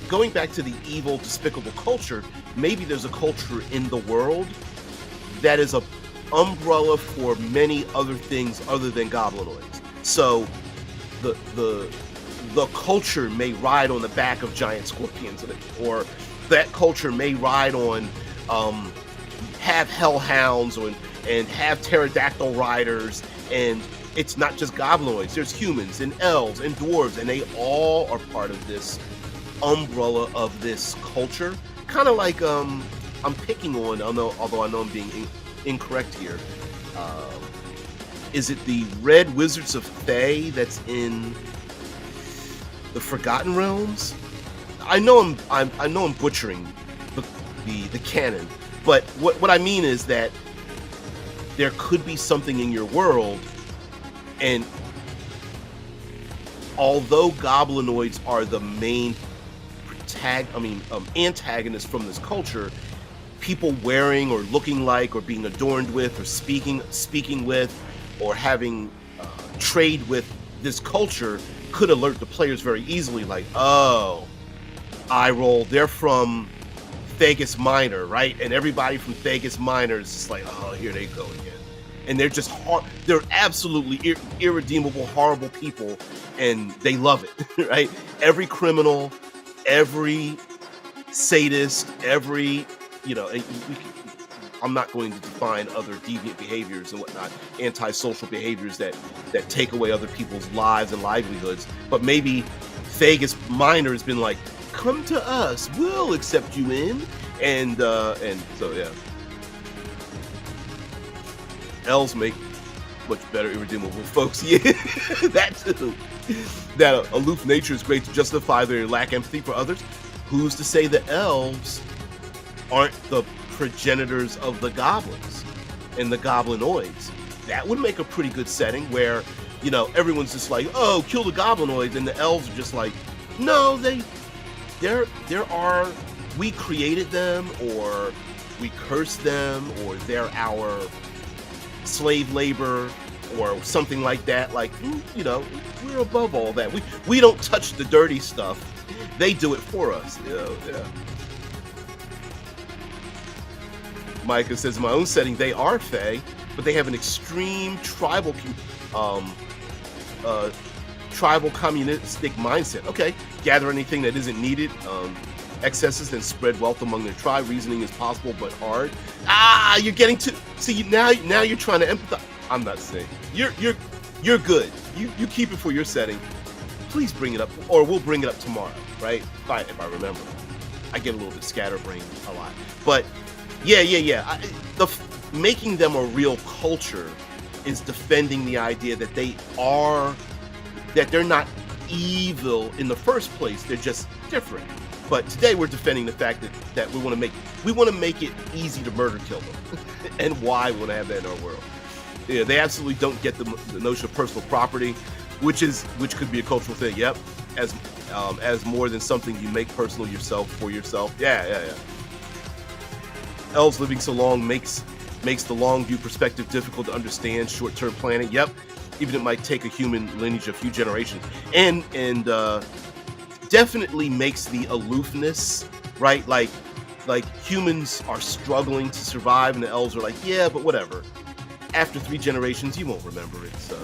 going back to the evil, despicable culture, maybe there's a culture in the world that is a umbrella for many other things other than goblinoids. So the culture may ride on the back of giant scorpions, or that culture may ride on have hellhounds and have pterodactyl riders, and it's not just goblinoids. There's humans and elves and dwarves, and they all are part of this umbrella of this culture. Kind of like I'm picking on, although I know I'm being incorrect here. Is it the Red Wizards of Thay that's in the Forgotten Realms? I know I'm butchering the canon, but what I mean is that there could be something in your world, and although goblinoids are the main antagonists from this culture, people wearing or looking like or being adorned with or speaking with or having trade with this culture could alert the players very easily, like, oh, eye roll, they're from Thegus Minor, right? And everybody from Thegus Minor is just like, oh, here they go again. And they're just they're absolutely irredeemable, horrible people, and they love it, right? Every criminal, every sadist, every, I'm not going to define other deviant behaviors and whatnot, antisocial behaviors that take away other people's lives and livelihoods. But maybe Thegus Minor has been like, come to us, we'll accept you in. And so, yeah. Elves make much better irredeemable folks. Yeah, that too. That aloof nature is great to justify their lack of empathy for others. Who's to say the elves aren't the progenitors of the goblins and the goblinoids? That would make a pretty good setting where, everyone's just like, oh, kill the goblinoids, and the elves are just like, no, we created them, or we cursed them, or they're our slave labor, or something like that. Like, we're above all that. We don't touch the dirty stuff. They do it for us. Yeah. Micah says, in my own setting, they are Fae, but they have an extreme tribal communistic mindset. Okay, gather anything that isn't needed, excesses, then spread wealth among their tribe. Reasoning is possible, but hard. You're getting to see now you're trying to empathize. I'm not saying you're good. You keep it for your setting. Please bring it up, or we'll bring it up tomorrow, right? If I remember. I get a little bit scatterbrained a lot, but yeah. Making them a real culture is defending the idea that they're not evil in the first place. They're just different. But today we're defending the fact that we want to make it easy to murder kill them, and why we want to have that in our world. Yeah, they absolutely don't get the notion of personal property, which could be a cultural thing. Yep, as more than something you make personal yourself for yourself. Yeah. Elves living so long makes the long view perspective difficult to understand. Short-term planning. Yep, even it might take a human lineage a few generations, and definitely makes the aloofness, right? Like humans are struggling to survive, and the elves are like, yeah, but whatever. After 3 generations, you won't remember it. So,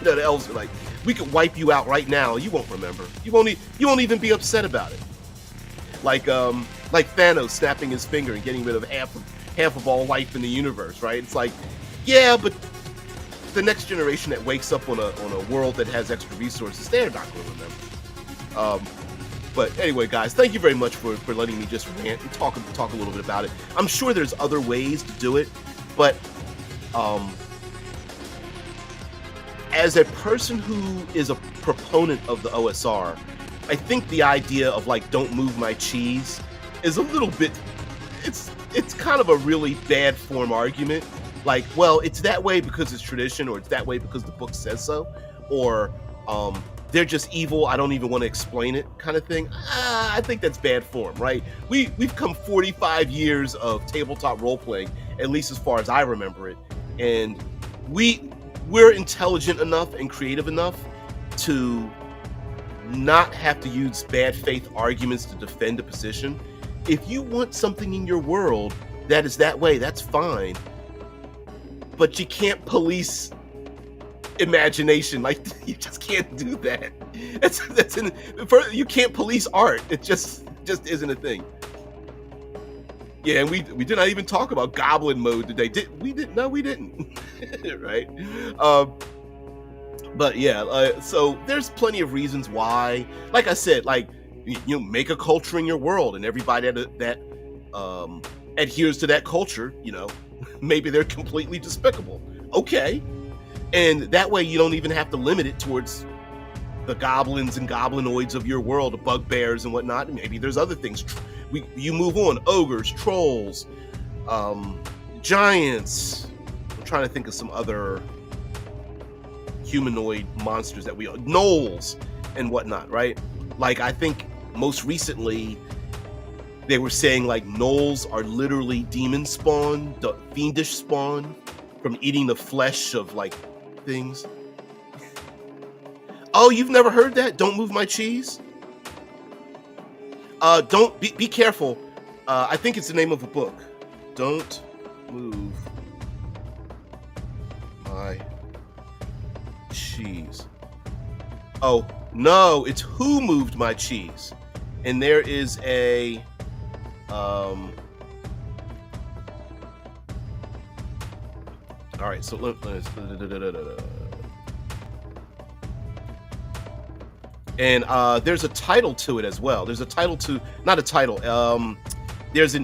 the elves are like, we could wipe you out right now. You won't remember. You won't even be upset about it. Like Thanos snapping his finger and getting rid of half of all life in the universe, right? It's like, yeah, but the next generation that wakes up on a world that has extra resources, they're not going to remember. But anyway, guys, thank you very much for letting me just rant and talk a little bit about it. I'm sure there's other ways to do it, but as a person who is a proponent of the OSR, I think the idea of like "don't move my cheese" is a little bit. It's kind of a really bad form argument. Like, well, it's that way because it's tradition, or it's that way because the book says so, or they're just evil, I don't even want to explain it, kind of thing. I think that's bad form, right? We've come 45 years of tabletop role playing, at least as far as I remember it, and we're intelligent enough and creative enough to not have to use bad faith arguments to defend a position. If you want something in your world that is that way, that's fine, but you can't police imagination. Like, you just can't do that. You can't police art. It just isn't a thing. Yeah, and we did not even talk about goblin mode today. We didn't. Right? But yeah, so there's plenty of reasons why. Like I said, like, you make a culture in your world, and everybody that adheres to that culture, maybe they're completely despicable. Okay. And that way you don't even have to limit it towards the goblins and goblinoids of your world, the bugbears and whatnot. Maybe there's other things. You move on. Ogres, trolls, giants. I'm trying to think of some other humanoid monsters that gnolls and whatnot, right? Like, I think most recently they were saying like gnolls are literally demon spawn, the fiendish spawn from eating the flesh of like things. Oh, you've never heard that? Don't move my cheese? Don't be careful. I think it's the name of a book. Don't move my cheese. Oh, no, it's Who Moved My Cheese. And there is a all right, so let's and there's a title to it as well. There's a title to, not a title. There's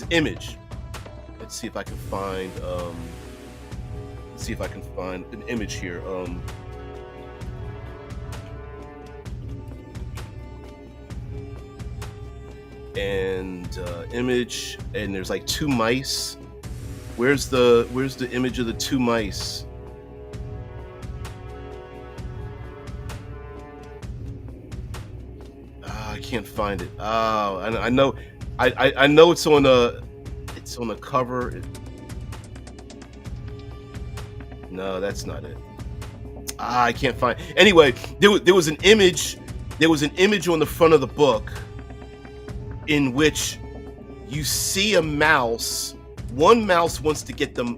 image. Let's see if I can find an image here. Image, and there's like 2 mice. Where's the image of the 2 mice? I can't find it. Oh, I know. I know it's on a cover. No, that's not it. I can't find. Anyway, there was an image. There was an image on the front of the book in which you see a mouse. One mouse wants to get the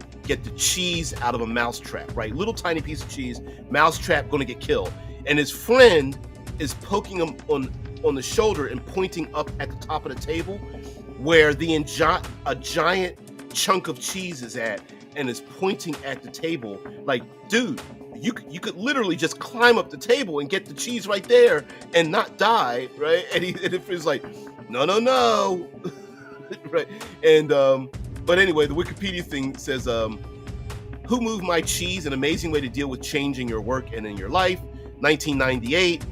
cheese out of a mouse trap, right? Little tiny piece of cheese, mouse trap, going to get killed. And his friend is poking him on the shoulder and pointing up at the top of the table where a giant chunk of cheese is at, and is pointing at the table like, dude, you could literally just climb up the table and get the cheese right there and not die, right? And it was like, no. Right. And but anyway, the Wikipedia thing says, Who Moved My Cheese? An amazing way to deal with change in your work and in your life. 1998,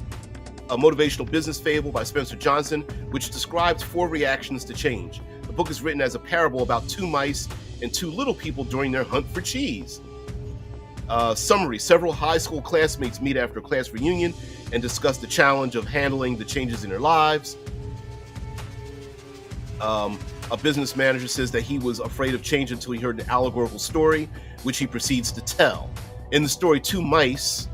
a motivational business fable by Spencer Johnson, which describes 4 reactions to change. The book is written as a parable about 2 mice and 2 little people during their hunt for cheese. Summary: several high school classmates meet after a class reunion and discuss the challenge of handling the changes in their lives. A business manager says that he was afraid of change until he heard an allegorical story, which he proceeds to tell. In the story, 2 mice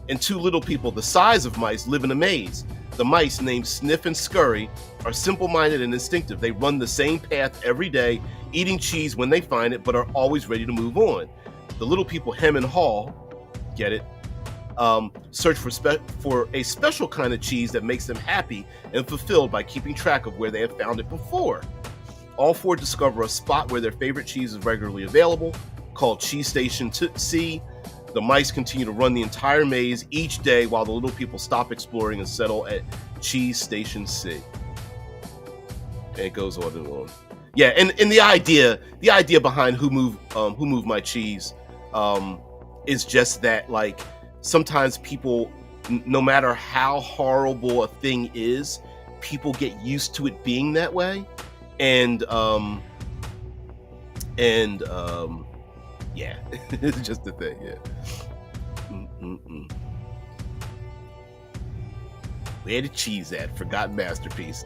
and 2 little people the size of mice live in a maze. The mice, named Sniff and Scurry, are simple-minded and instinctive. They run the same path every day, eating cheese when they find it, but are always ready to move on. The little people hem and haw, get it, search for a special kind of cheese that makes them happy and fulfilled by keeping track of where they have found it before. All 4 discover a spot where their favorite cheese is regularly available, called Cheese Station C. The mice continue to run the entire maze each day while the little people stop exploring and settle at Cheese Station C. And it goes on and on. Yeah, and the idea behind Who Moved My Cheese is just that, like, sometimes people, no matter how horrible a thing is, people get used to it being that way, and yeah, it's just the thing. Yeah. Where the cheese at? Forgotten masterpiece.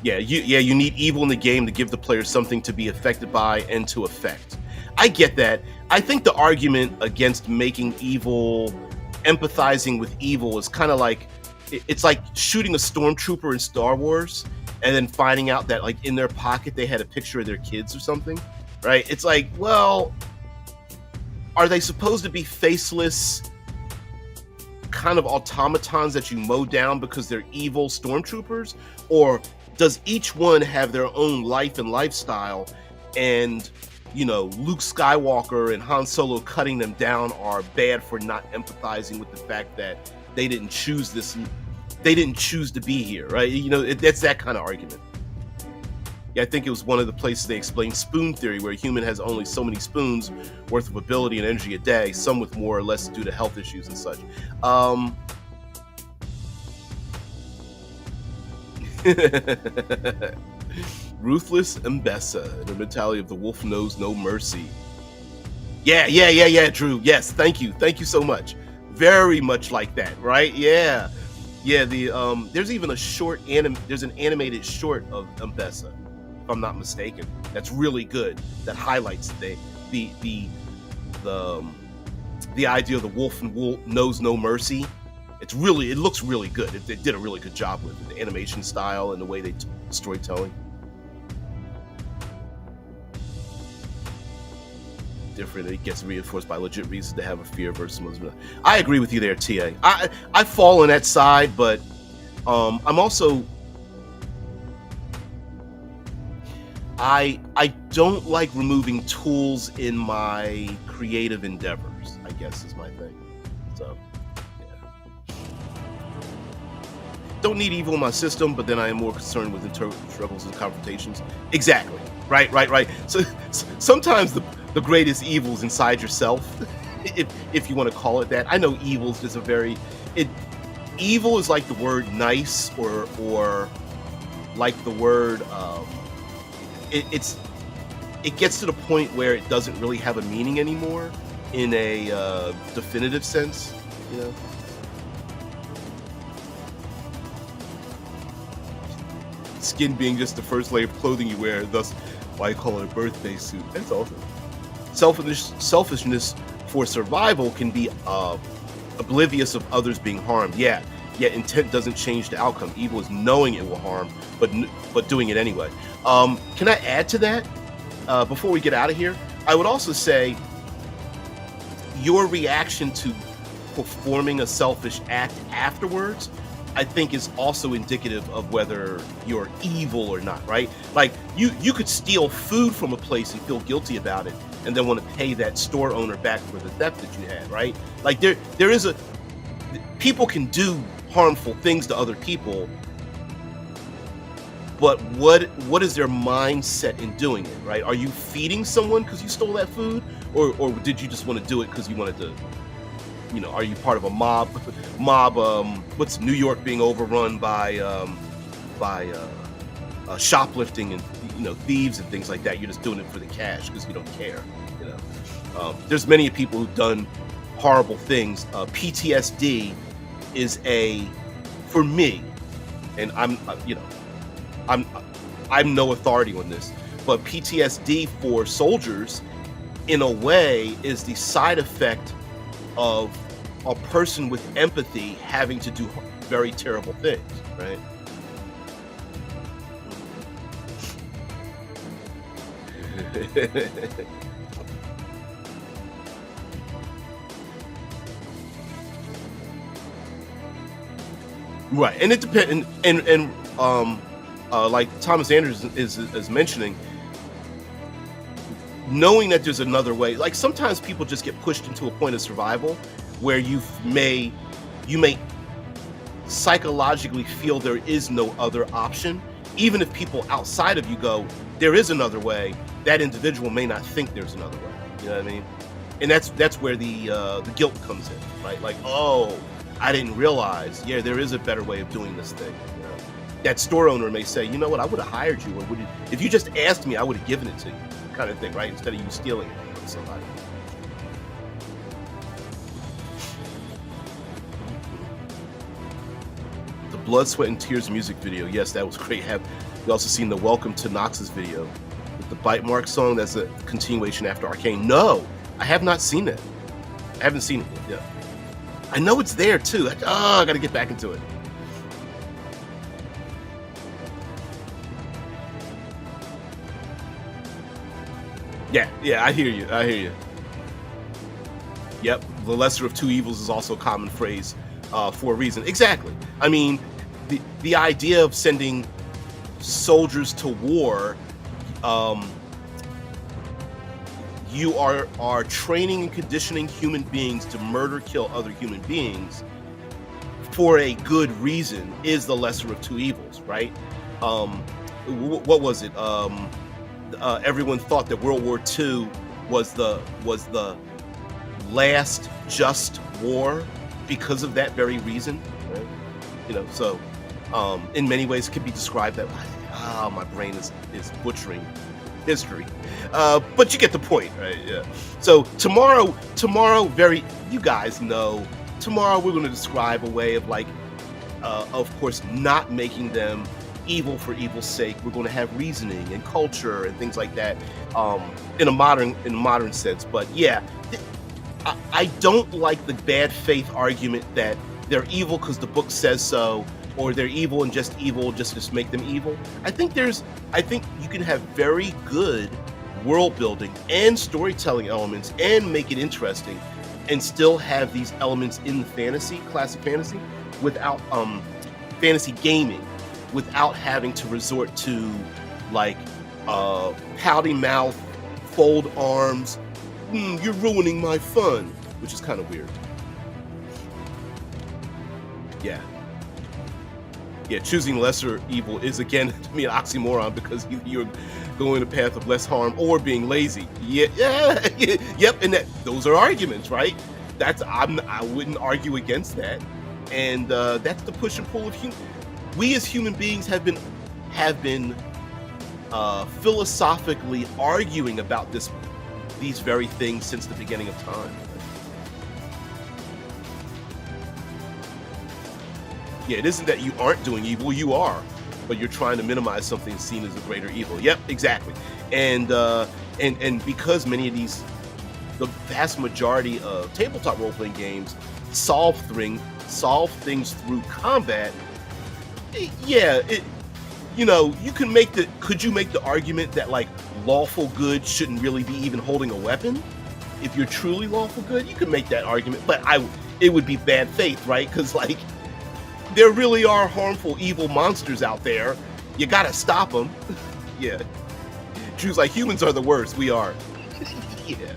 You need evil in the game to give the player something to be affected by and to affect. I get that. I think the argument against making evil, empathizing with evil, is kind of like, it's like shooting a stormtrooper in Star Wars and then finding out that, like, in their pocket they had a picture of their kids or something, right? It's like, well, are they supposed to be faceless kind of automatons that you mow down because they're evil stormtroopers? Or does each one have their own life and lifestyle, and, you know, Luke Skywalker and Han Solo cutting them down are bad for not empathizing with the fact that they didn't choose this, they didn't choose to be here, right? You know, that's that kind of argument. Yeah, I think it was one of the places they explained spoon theory, where a human has only so many spoons worth of ability and energy a day, some with more or less due to health issues and such. Ruthless Mbessa, the mentality of the wolf knows no mercy. Yeah, Drew. Yes, thank you so much. Very much like that, right? Yeah. The there's even a short there's an animated short of Mbessa, if I'm not mistaken. That's really good. That highlights the idea of the wolf knows no mercy. It looks really good. They did a really good job with it, the animation style and the way they storytelling. Different. It gets reinforced by legit reasons to have a fear versus Muslim. I agree with you there, TA. I fall on that side, but I'm also, I don't like removing tools in my creative endeavors, I guess is my thing. So yeah. Don't need evil in my system, but then I am more concerned with internal struggles and confrontations. Exactly. Right. So sometimes the greatest evil is inside yourself, if you want to call it that. I know evil is just evil is like the word nice, or like the word, it gets to the point where it doesn't really have a meaning anymore in a definitive sense, you know. Skin being just the first layer of clothing you wear, thus why I call it a birthday suit. That's awesome. Selfishness for survival can be oblivious of others being harmed. Yeah, intent doesn't change the outcome. Evil is knowing it will harm, but doing it anyway. Can I add to that before we get out of here? I would also say your reaction to performing a selfish act afterwards, I think, is also indicative of whether you're evil or not, right? Like, you could steal food from a place and feel guilty about it, and then want to pay that store owner back for the theft that you had, right? Like, there is people can do harmful things to other people but what is their mindset in doing it, right? Are you feeding someone because you stole that food, or did you just want to do it because you wanted to, are you part of a mob? What's New York being overrun by shoplifting and thieves and things like that? You're just doing it for the cash because you don't care. There's many people who've done horrible things. PTSD is for me, and I'm no authority on this, but PTSD for soldiers, in a way, is the side effect of a person with empathy having to do very terrible things, right? Right, and it depends, like Thomas Anderson is mentioning, knowing that there's another way. Like sometimes people just get pushed into a point of survival where you may psychologically feel there is no other option, even if people outside of you go, there is another way. That individual may not think there's another way. You know what I mean? And that's where the guilt comes in, right? Like, oh, I didn't realize. Yeah, there is a better way of doing this thing. That store owner may say, you know what, I would have hired you, or if you just asked me, I would have given it to you, kind of thing, right? Instead of you stealing it from somebody. The Blood, Sweat, and Tears music video. Yes, that was great. You also seen the Welcome to Noxus video with the bite mark song? That's a continuation after Arcane. No, I have not seen it. I haven't seen it yet. Yeah. I know it's there too. I got to get back into it. Yeah, I hear you. Yep, the lesser of two evils is also a common phrase for a reason. Exactly. I mean, the idea of sending soldiers to war, you are training and conditioning human beings to murder, kill other human beings for a good reason, is the lesser of two evils, right? What was it? Everyone thought that World War II was the last just war because of that very reason, right? So in many ways it could be described that. My brain is butchering history, but you get the point, right? Yeah. So tomorrow, you guys know, tomorrow we're going to describe a way of of course, not making them evil for evil's sake. We're going to have reasoning and culture and things like that, in a modern sense. But yeah, I don't like the bad faith argument that they're evil because the book says so, or they're evil and just to make them evil. I think you can have very good world building and storytelling elements and make it interesting, and still have these elements in the classic fantasy, without fantasy gaming, without having to resort to pouty mouth, fold arms, you're ruining my fun, which is kind of weird. Yeah, choosing lesser evil is, again, to me, an oxymoron, because you're going the path of less harm or being lazy. Yep, and those are arguments, right? I wouldn't argue against that, and that's the push and pull of we as human beings have been philosophically arguing about these very things since the beginning of time. Yeah, it isn't that you aren't doing evil, you are, but you're trying to minimize something seen as a greater evil. Yep, exactly. And because many of the vast majority of tabletop role-playing games solve things through combat, could you make the argument that lawful good shouldn't really be even holding a weapon? If you're truly lawful good, you can make that argument, but it would be bad faith, right? Because there really are harmful, evil monsters out there. You gotta stop them. Yeah. Drew's like, humans are the worst. We are. Yeah.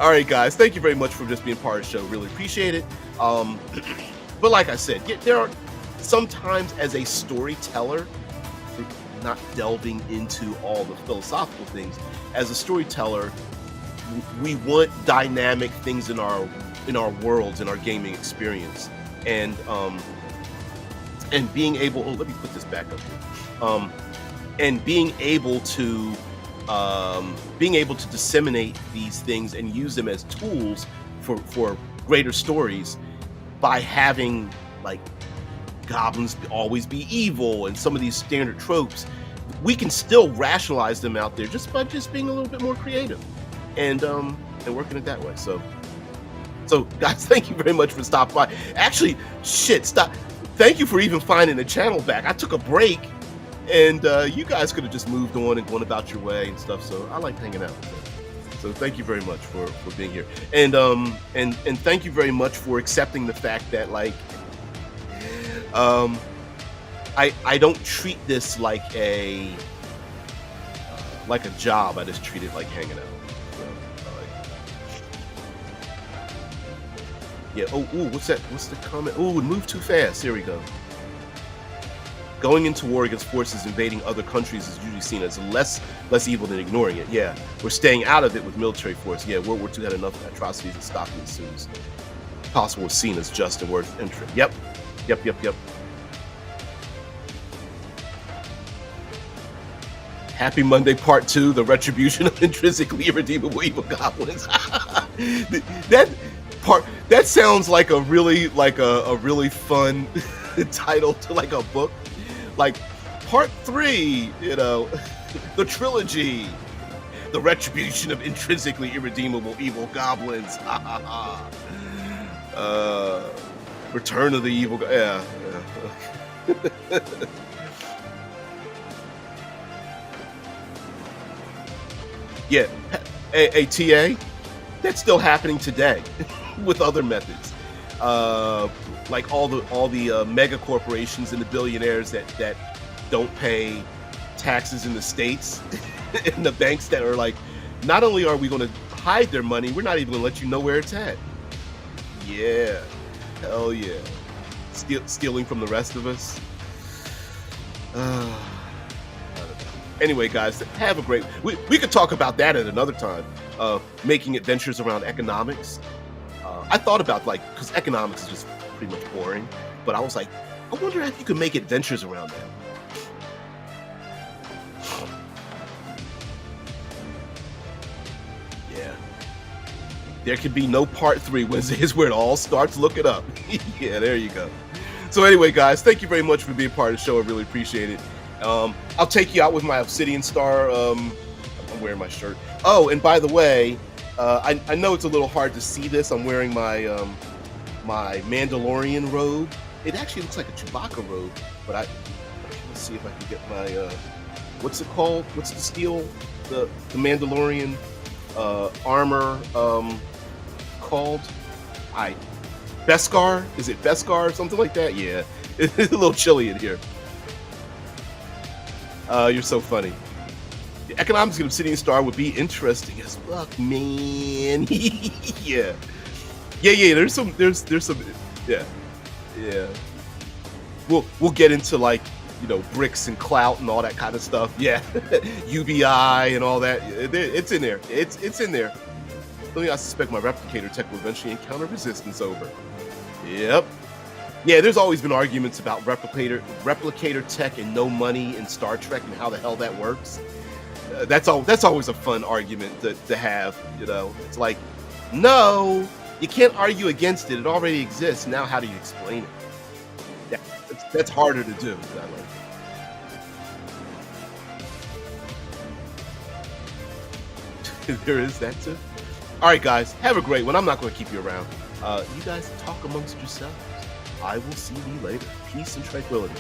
All right, guys. Thank you very much for just being part of the show. Really appreciate it. But like I said, there are sometimes, as a storyteller, not delving into all the philosophical things. As a storyteller, we want dynamic things in our worlds, in our gaming experience, and being able. Oh, let me put this back up here. And being able to disseminate these things and use them as tools for greater stories by having like goblins always be evil and some of these standard tropes. We can still rationalize them out there just by being a little bit more creative and working it that way. So guys, thank you very much for stopping by. Actually, stop. Thank you for even finding the channel back. I took a break, and you guys could have just moved on and gone about your way and stuff. So I like hanging out. So thank you very much for being here, and thank you very much for accepting the fact that like I don't treat this like a job. I just treat it like hanging out. Yeah. Oh, ooh, what's that? What's the comment? Ooh, it moved too fast. Here we go. Going into war against forces invading other countries is usually seen as less evil than ignoring it. Yeah, we're staying out of it with military force. Yeah, World War II had enough atrocities and stopping as soon as possible was seen as just and worth entry. Yep. Happy Monday Part 2, the retribution of intrinsically irredeemable evil goblins. That sounds like a really fun title to like a book. Like Part 3, the trilogy, the retribution of intrinsically irredeemable evil goblins. Return of the evil. Yeah. Yeah. ATA. That's still happening today with other methods. Like all the mega corporations and the billionaires that don't pay taxes in the states, and the banks that are like, not only are we going to hide their money, we're not even going to let you know where it's at. Yeah, hell yeah, stealing from the rest of us. Anyway, guys, have a great. We could talk about that at another time. Making adventures around economics. I thought about because economics is just pretty much boring, but I was like, I wonder if you could make adventures around that. Yeah. There could be no Part 3. Wednesday is where it all starts. Look it up. Yeah, there you go. So anyway, guys, thank you very much for being part of the show. I really appreciate it. I'll take you out with my Obsidian Star. I'm wearing my shirt. Oh, and by the way, I know it's a little hard to see this. I'm wearing my my Mandalorian robe. It actually looks like a Chewbacca robe, but let's see if I can get my what's it called? What's the steel? The Mandalorian armor called? Beskar? Is it Beskar or something like that? Yeah, it's a little chilly in here. You're so funny. The economics of Obsidian Star would be interesting as fuck, man. Yeah. There's some. Yeah. We'll get into bricks and clout and all that kind of stuff. Yeah. UBI and all that. It's in there. It's in there. I suspect my replicator tech will eventually encounter resistance over. Yep. Yeah, there's always been arguments about replicator tech and no money in Star Trek and how the hell that works. That's always a fun argument to have. It's like, no, you can't argue against it. It already exists. Now, how do you explain it? That's harder to do. There is that too. All right, guys, have a great one. I'm not going to keep you around. You guys talk amongst yourselves. I will see you later. Peace and tranquility.